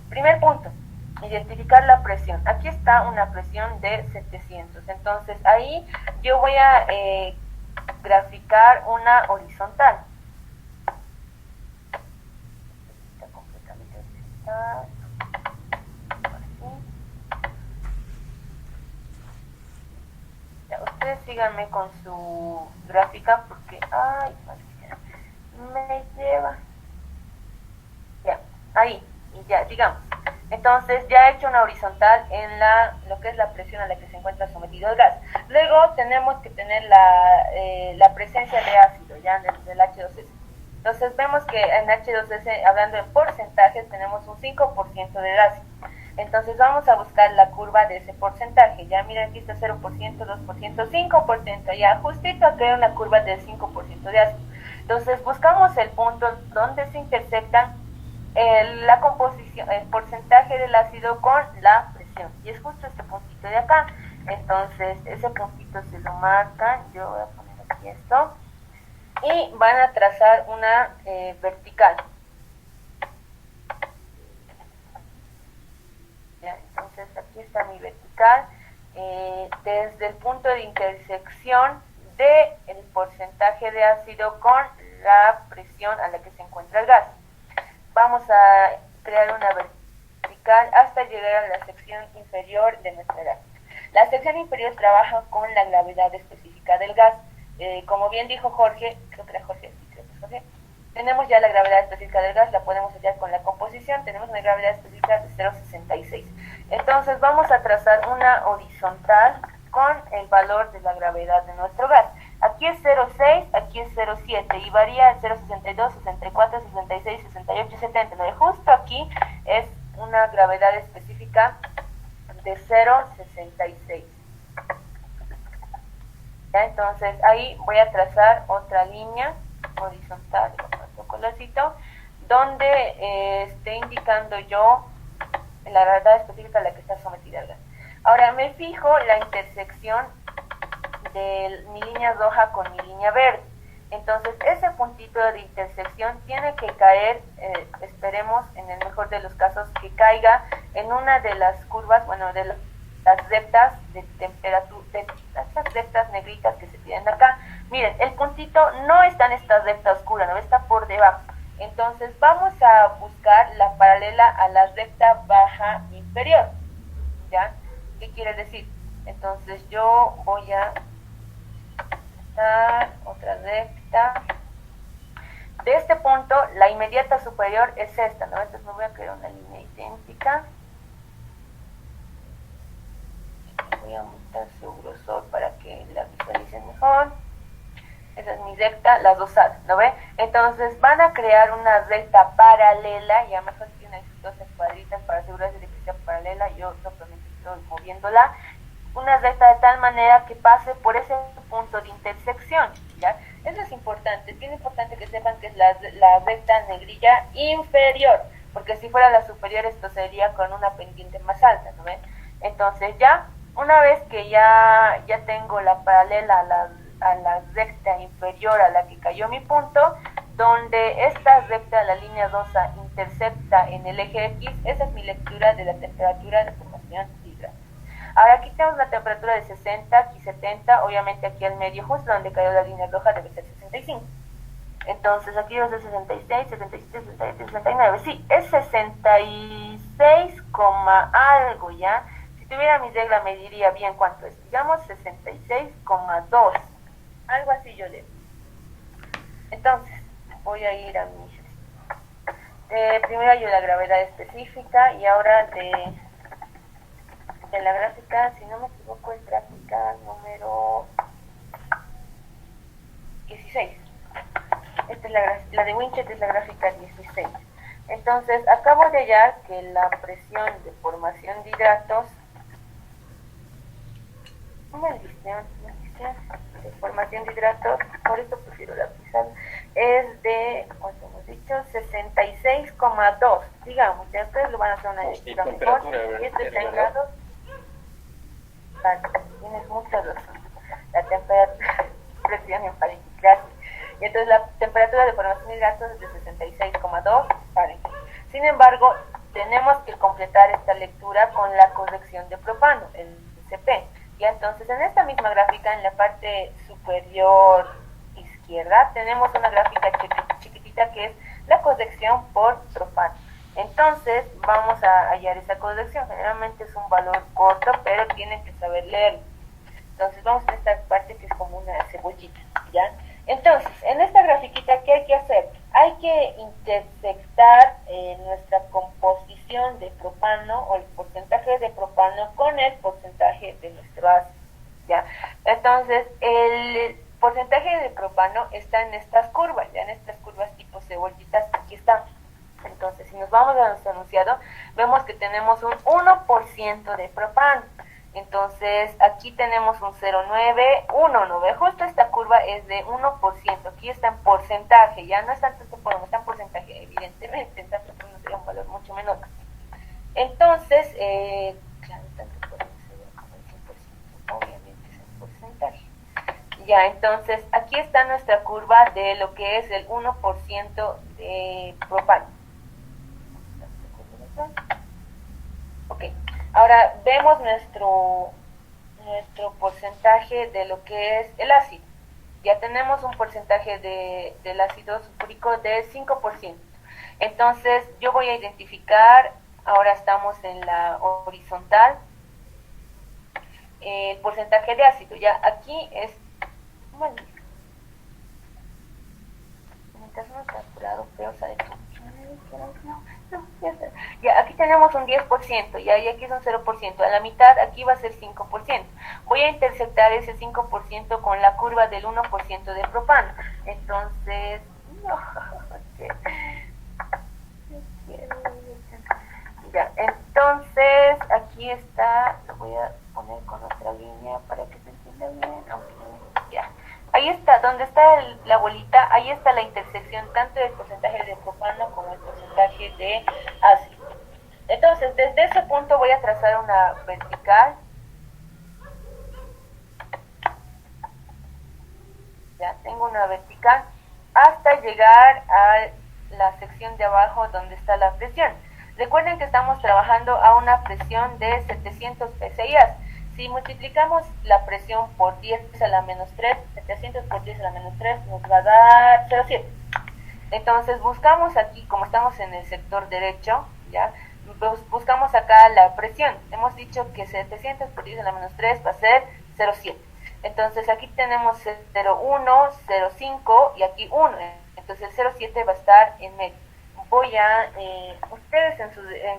Primer punto, identificar la presión. Aquí está una presión de 700. Entonces, ahí yo voy a graficar una horizontal. Está completamente horizontal. Ya, ustedes síganme con su gráfica porque, ay, me lleva. Ya, ahí, y ya, digamos. Entonces ya he hecho una horizontal en lo que es la presión a la que se encuentra sometido el gas. Luego tenemos que tener la presencia de ácido, ya del H2S. Entonces vemos que en H2S, hablando en porcentajes, tenemos un 5% de ácido. Entonces vamos a buscar la curva de ese porcentaje. Ya miren, aquí está 0%, 2%, 5%. Ya justito acá hay una curva del 5% de ácido. Entonces buscamos el punto donde se intersectan la composición, el porcentaje del ácido con la presión. Y es justo este puntito de acá. Entonces ese puntito se lo marcan. Yo voy a poner aquí esto. Y van a trazar una vertical. Ya, entonces aquí está mi vertical. Desde el punto de intersección del porcentaje de ácido con la presión a la que se encuentra el gas. Vamos a crear una vertical hasta llegar a la sección inferior de nuestra gráfica. La sección inferior trabaja con la gravedad específica del gas. Como bien dijo Jorge, creo que era Jorge, sí, creo que es Jorge, tenemos ya la gravedad específica del gas, la podemos hallar con la composición, tenemos una gravedad específica de 0,66. Entonces vamos a trazar una horizontal con el valor de la gravedad de nuestro gas. Aquí es 0,6, aquí es 0,7 y varía en 0,62, 64, 66, 68, 79. Justo aquí es una gravedad específica de 0,66. ¿Ya? Entonces ahí voy a trazar otra línea horizontal, otro colorcito, donde esté indicando yo la gravedad específica a la que está sometida el gas. Ahora me fijo la intersección de mi línea roja con mi línea verde. Entonces ese puntito de intersección tiene que caer, esperemos en el mejor de los casos que caiga en una de las curvas, bueno, de las rectas de temperatura, de estas rectas negritas que se tienen acá. Miren, el puntito no está en esta recta oscura, no está por debajo. Entonces vamos a buscar la paralela a la recta baja inferior. ¿Ya? ¿Qué quiere decir? Entonces yo voy a dar otra recta. De este punto, la inmediata superior es esta, ¿no? Entonces me voy a crear una línea idéntica. Voy a aumentar su grosor para que la visualicen mejor. Esa es mi recta, las dos alas, ¿no ve? Entonces van a crear una recta paralela, ya mejor tienen sus dos escuadritas para asegurarse de que sea paralela, yo simplemente estoy moviéndola, una recta de tal manera que pase por ese punto de intersección, ¿ya? Eso es importante, es bien importante que sepan que es la recta negrilla inferior, porque si fuera la superior esto sería con una pendiente más alta, ¿no ven? Entonces ya, una vez que ya tengo la paralela a la recta inferior a la que cayó mi punto, donde esta recta, la línea rosa, intersecta en el eje X, esa es mi lectura de la temperatura de formación de hidratos. Ahora aquí tenemos una temperatura de 60, aquí 70, obviamente aquí al medio, justo donde cayó la línea roja, debe ser 65. Entonces aquí debe ser 66, 77, 78, 69, sí, es 66, algo, ¿ya? Si tuviera mi regla me diría bien cuánto es, digamos 66,2. Algo así yo leo. Entonces, voy a ir a mi... primero hay la gravedad específica y ahora de la gráfica, si no me equivoco, es gráfica número 16. Esta es la de Winchester, es la gráfica 16. Entonces, acabo de hallar que la presión de formación de hidratos... maldición de formación de hidratos, por eso prefiero la pizarra, es de, ¿cuánto hemos dicho? 66,2, digamos, ya ustedes lo van a hacer una lectura mejor, y esto está en grados, vale, tienes mucha razón, la temperatura, presión en Fahrenheit, gracias, y entonces la temperatura de formación de hidratos es de 66,2 Fahrenheit. Sin embargo, tenemos que completar esta lectura con la corrección de propano, el CP. Y entonces en esta misma gráfica, en la parte superior, superior izquierda tenemos una gráfica chiquitita que es la corrección por propano. Entonces vamos a hallar esa corrección. Generalmente es un valor corto, pero tienen que saber leerlo. Entonces vamos a esta parte que es como una cebollita, ¿ya? Entonces, en esta grafiquita, ¿qué hay que hacer? Hay que intersectar nuestra composición de propano o el porcentaje de propano con el porcentaje de nuestro ácido, ¿ya? Entonces, el porcentaje de propano está en estas curvas, ya en estas curvas tipo cebollitas, aquí están. Entonces, si nos vamos a nuestro enunciado, vemos que tenemos un 1% de propano. Entonces, aquí tenemos un 0,9, 1, ¿no ve? Justo esta curva es de 1%, aquí está en porcentaje, ya no es tanto que podemos, está en porcentaje, evidentemente, en tanto que no sería un valor mucho menor. Entonces, claro, tanto podemos ser como el 100%, obviamente es en porcentaje. Ya, entonces, aquí está nuestra curva de lo que es el 1% de propano. Ok. Ahora vemos nuestro porcentaje de lo que es el ácido. Ya tenemos un porcentaje del ácido sulfúrico de 5%. Entonces yo voy a identificar, ahora estamos en la horizontal, el porcentaje de ácido. Ya aquí es, bueno, mientras no está apurado, pero sale todo. Ya, aquí tenemos un 10%, y aquí es un 0%, a la mitad aquí va a ser 5%. Voy a intersectar ese 5% con la curva del 1% de propano. Entonces, ya, entonces aquí está, lo voy a poner con otra línea para que se entienda bien. Ya. Ahí está, donde está la bolita, ahí está la intersección tanto del porcentaje de propano como el porcentaje de ácido. Entonces, desde ese punto voy a trazar una vertical. Ya tengo una vertical hasta llegar a la sección de abajo donde está la presión. Recuerden que estamos trabajando a una presión de 700 psi. Si multiplicamos la presión por 10 a la menos 3, 700 por 10 a la menos 3 nos va a dar 0,7. Entonces buscamos aquí, como estamos en el sector derecho, ¿ya? Buscamos acá la presión. Hemos dicho que 700 por 10 a la menos 3 va a ser 0,7. Entonces aquí tenemos 0,1, 0,5 y aquí 1. Entonces el 0,7 va a estar en medio. Voy a, ustedes en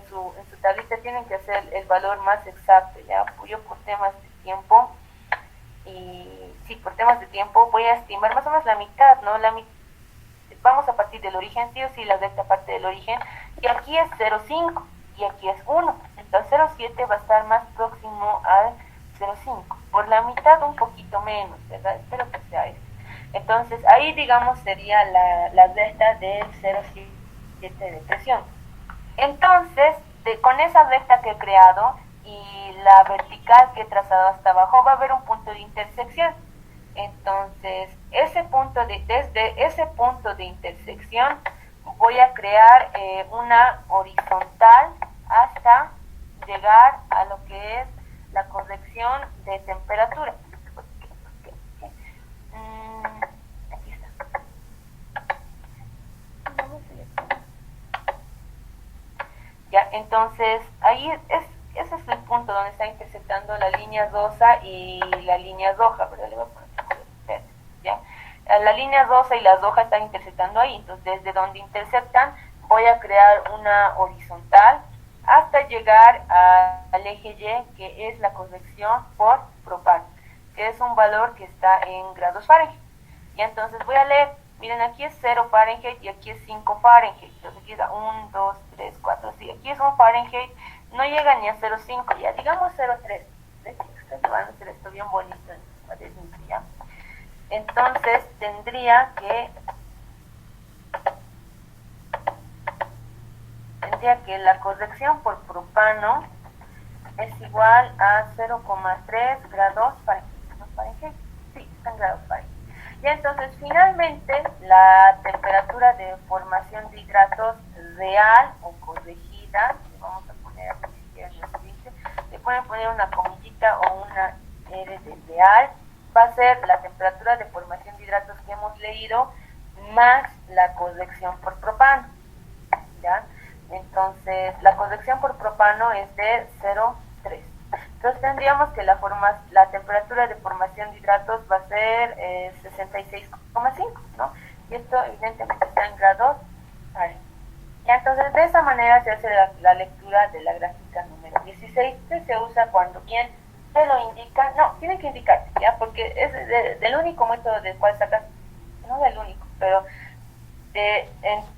su tablita tienen que hacer el valor más exacto, ya. Yo por temas de tiempo, y sí, por temas de tiempo voy a estimar más o menos la mitad, ¿no? Vamos a partir del origen, sí o sí, la recta parte del origen, y aquí es 0,5 y aquí es 1. Entonces 0,7 va a estar más próximo al 0,5, por la mitad un poquito menos, ¿verdad? Espero que sea eso. Entonces ahí, digamos, sería la recta del 0,7 de presión. Entonces, con esa recta que he creado y la vertical que he trazado hasta abajo, va a haber un punto de intersección. Entonces, desde ese punto de intersección voy a crear una horizontal hasta llegar a lo que es la corrección de temperatura. Aquí está. Ya, entonces ahí ese es el punto donde está intersectando la línea rosa y la línea roja, ¿verdad? Le voy a poner, ¿ya? La línea rosa y la roja están intersectando ahí. Entonces desde donde intersectan voy a crear una horizontal hasta llegar al eje Y, que es la corrección por propano, que es un valor que está en grados Fahrenheit. Y entonces voy a leer, miren, aquí es 0 Fahrenheit y aquí es 5 Fahrenheit. Entonces aquí es 1, 2, 3, 4, sí, aquí es 1 Fahrenheit, no llega ni a 0,5, ya digamos 0,3. Estoy llevando esto bien bonito en el cuadernito, ¿ya? Entonces tendría que la corrección por propano es igual a 0,3 grados Fahrenheit. Sí, está en grados Fahrenheit. Y entonces finalmente la temperatura de formación de hidratos real o corregida, vamos a poner aquí si quieren, le pueden poner una comillita o una R de real, va a ser la temperatura de formación de hidratos que hemos leído más la convección por propano, ¿ya? Entonces, la convección por propano es de 0,3. Entonces, tendríamos que la temperatura de formación de hidratos va a ser 66,5, ¿no? Y esto, evidentemente, está en grados Fahrenheit. Ya, entonces, de esa manera se hace la lectura de la gráfica número 16, que se usa cuando quien te lo indica, no, tiene que indicarte, ¿ya? Porque es del único método del cual sacas, no del único, pero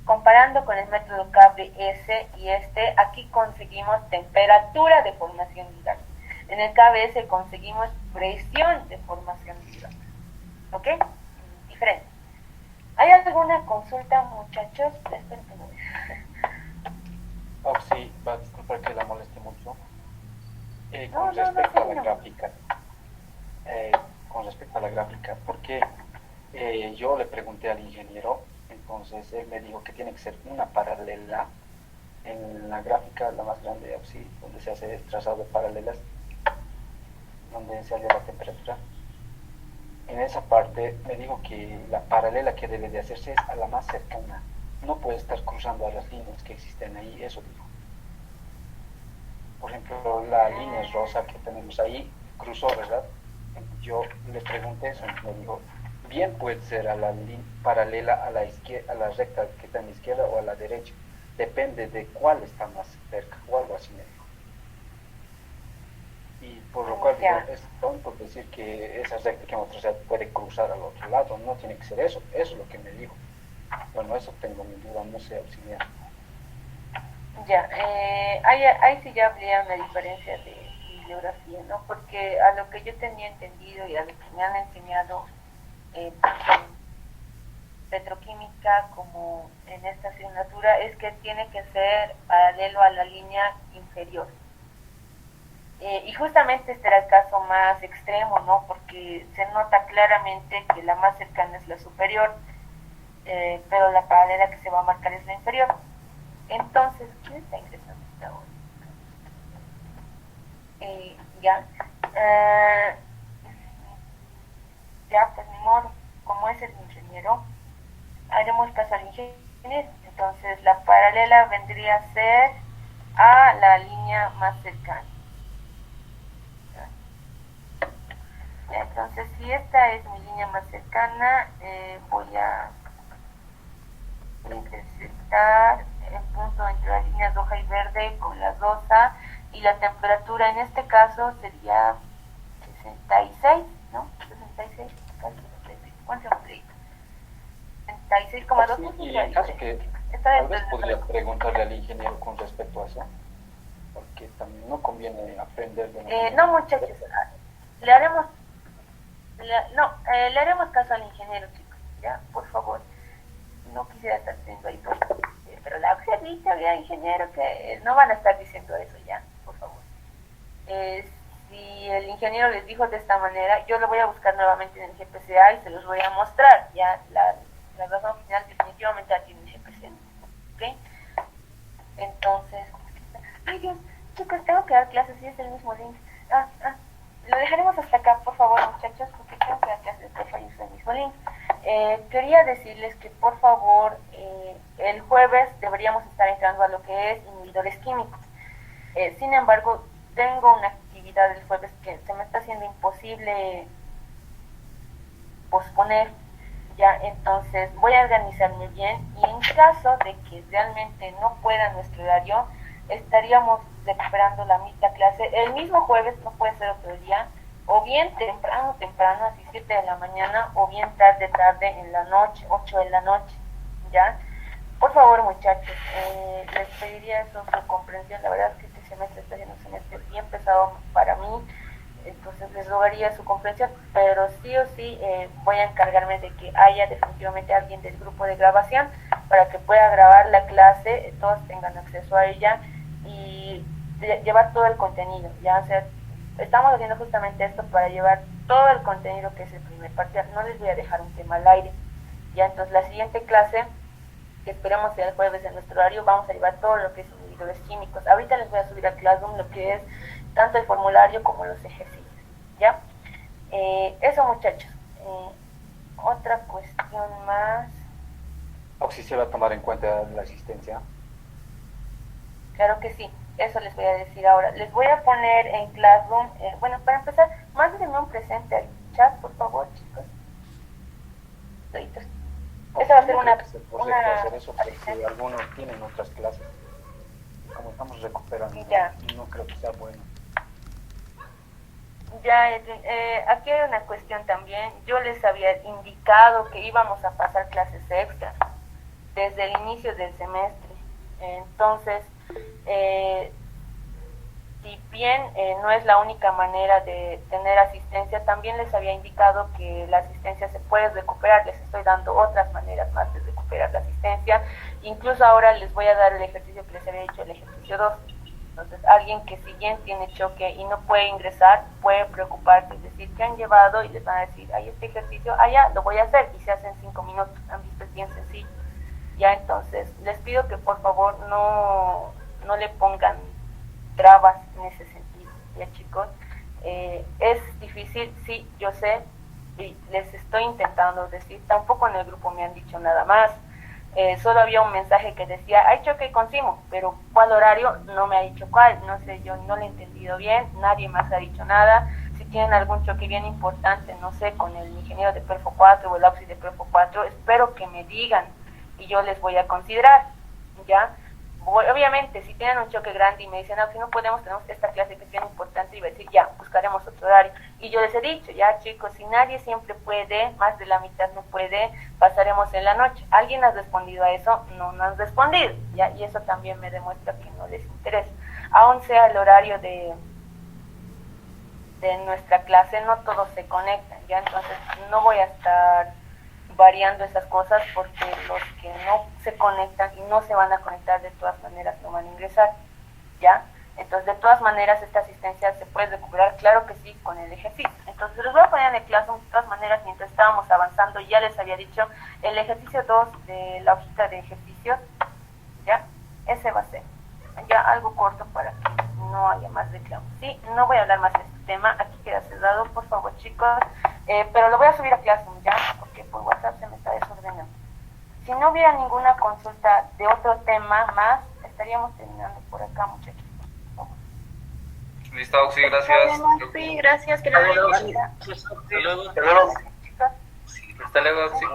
comparando con el método KBS y aquí conseguimos temperatura de formación de hidratos. En el KBS conseguimos presión de formación de hidratos. ¿Ok? Diferente. ¿Hay alguna consulta, muchachos? Espero que no. Oh, sí, va a disculpar que la moleste mucho. Con respecto a la gráfica, porque yo le pregunté al ingeniero, entonces él me dijo que tiene que ser una paralela en la gráfica, la más grande, sí, donde se hace trazado de paralelas, donde se halla la temperatura. En esa parte me dijo que la paralela que debe de hacerse es a la más cercana, no puede estar cruzando a las líneas que existen ahí, eso dijo. Por ejemplo, la línea rosa que tenemos ahí cruzó, ¿verdad? Yo le pregunté eso y me dijo, bien puede ser a la paralela a la izquierda, a la recta que está en la izquierda o a la derecha, depende de cuál está más cerca o algo así me dijo. Y por lo cual digo, es tonto decir que esa recta que hemos trazado puede cruzar al otro lado, no tiene que ser eso, eso es lo que me dijo. Bueno, eso tengo mi duda, no sé, auxiliar. Ya, ahí sí ya habría una diferencia de bibliografía, ¿no? Porque a lo que yo tenía entendido y a lo que me han enseñado tanto en petroquímica como en esta asignatura es que tiene que ser paralelo a la línea inferior. Y justamente este era el caso más extremo, ¿no? Porque se nota claramente que la más cercana es la superior, pero la paralela que se va a marcar es la inferior. Entonces, ¿quién está ingresando hasta ahora? Ya, pues ni modo, como es el ingeniero, haremos caso al ingeniero. Entonces, la paralela vendría a ser a la línea más cercana. Ya, entonces, si esta es mi línea más cercana, voy a intersectar el punto entre la línea roja y verde con la rosa, y la temperatura en este caso sería 66, ¿no? 66, casi 66. ¿Cuánto hemos leído? 66,2. Y en caso que tal vez podría preguntarle al ingeniero con respecto a eso, porque también no conviene aprender de no, muchachos, le haremos caso al ingeniero, chicos, ya, por favor. No quisiera estar diciendo ahí, pero la UCE ha dicho ya, ingeniero, que no van a estar diciendo eso ya, por favor. Si el ingeniero les dijo de esta manera, yo lo voy a buscar nuevamente en el GPCA y se los voy a mostrar. Ya la razón final definitivamente la tiene el GPCA. ¿Ok? Entonces, ay Dios, chicos, tengo que dar clases y es el mismo link. Lo dejaremos hasta acá, por favor, muchachos, porque tengo que dar clases, por favor, es el mismo link. Quería decirles que por favor el jueves deberíamos estar entrando a lo que es inhibidores químicos. Sin embargo, tengo una actividad el jueves que se me está haciendo imposible posponer, ya, entonces voy a organizarme bien y en caso de que realmente no pueda nuestro horario, estaríamos recuperando la mitad clase el mismo jueves, no puede ser otro día, o bien temprano, así 7 de la mañana, o bien tarde en la noche, 8 de la noche, ¿ya? Por favor, muchachos, les pediría eso, su comprensión. La verdad es que este semestre está siendo un semestre bien pesado para mí, entonces les rogaría su comprensión, pero sí o sí voy a encargarme de que haya definitivamente alguien del grupo de grabación para que pueda grabar la clase, todos tengan acceso a ella y llevar todo el contenido, ¿ya? O sea, estamos haciendo justamente esto para llevar todo el contenido que es el primer parcial. No les voy a dejar un tema al aire, ya. Entonces la siguiente clase, que esperemos sea el jueves en nuestro horario, vamos a llevar todo lo que es inhibidores químicos. Ahorita les voy a subir a Classroom lo que es tanto el formulario como los ejercicios, ¿ya? Eso, muchachos. Otra cuestión más. O si se va a tomar en cuenta la asistencia. Claro que sí, eso les voy a decir ahora. Les voy a poner en Classroom, bueno, para empezar, mándenme un presente al chat, por favor, chicos. Toditos. Esa va a ser No una... creo que se puede hacer eso porque algunos tienen otras clases. Como estamos recuperando, Ya. no creo que sea bueno. Ya, aquí hay una cuestión también. Yo les había indicado que íbamos a pasar clases extra desde el inicio del semestre. Entonces, si bien no es la única manera de tener asistencia, también les había indicado que la asistencia se puede recuperar. Les estoy dando otras maneras más de recuperar la asistencia. Incluso ahora les voy a dar el ejercicio que les había dicho, el ejercicio 2. Entonces, alguien que si bien tiene choque y no puede ingresar, puede preocuparse, es decir, que han llevado y les van a decir, hay este ejercicio, allá lo voy a hacer, y se hace en 5 minutos. Han visto, es bien sencillo. Ya, entonces, les pido que por favor no le pongan trabas en ese sentido, ya, chicos. Es difícil, sí, yo sé, y les estoy intentando decir, tampoco en el grupo me han dicho nada más. Solo había un mensaje que decía, hay choque con Simo, pero ¿cuál horario? No me ha dicho cuál, no sé, yo no lo he entendido bien, nadie más ha dicho nada. Si tienen algún choque bien importante, no sé, con el ingeniero de Perfo 4 o el AUXI de Perfo 4, espero que me digan y yo les voy a considerar, ¿ya? Obviamente, si tienen un choque grande y me dicen, si no podemos, tenemos esta clase que es bien importante, y voy a decir, ya, buscaremos otro horario. Y yo les he dicho, ya, chicos, si nadie siempre puede, más de la mitad no puede, pasaremos en la noche. ¿Alguien ha respondido a eso? No, no han respondido, ya, y eso también me demuestra que no les interesa. Aún sea el horario de nuestra clase, no todos se conectan, ya, entonces no voy a estar variando esas cosas porque los que no se conectan y no se van a conectar de todas maneras no van a ingresar, ¿ya? Entonces, de todas maneras, esta asistencia se puede recuperar, claro que sí, con el ejercicio. Entonces, les voy a poner en el Classroom, de todas maneras, mientras estábamos avanzando, ya les había dicho, el ejercicio 2 de la hojita de ejercicios, ¿ya? Ese va a ser, ya algo corto para que no haya más reclamos. Sí, no voy a hablar más de este tema, aquí queda cerrado, por favor, chicos, pero lo voy a subir a Classroom, ¿ya? Porque por WhatsApp se me está desordenando. Si no hubiera ninguna consulta de otro tema más, estaríamos terminando por acá, muchachos. Listo, Auxi, gracias. Sí, gracias, que lo Hasta luego. Hasta luego, Auxi.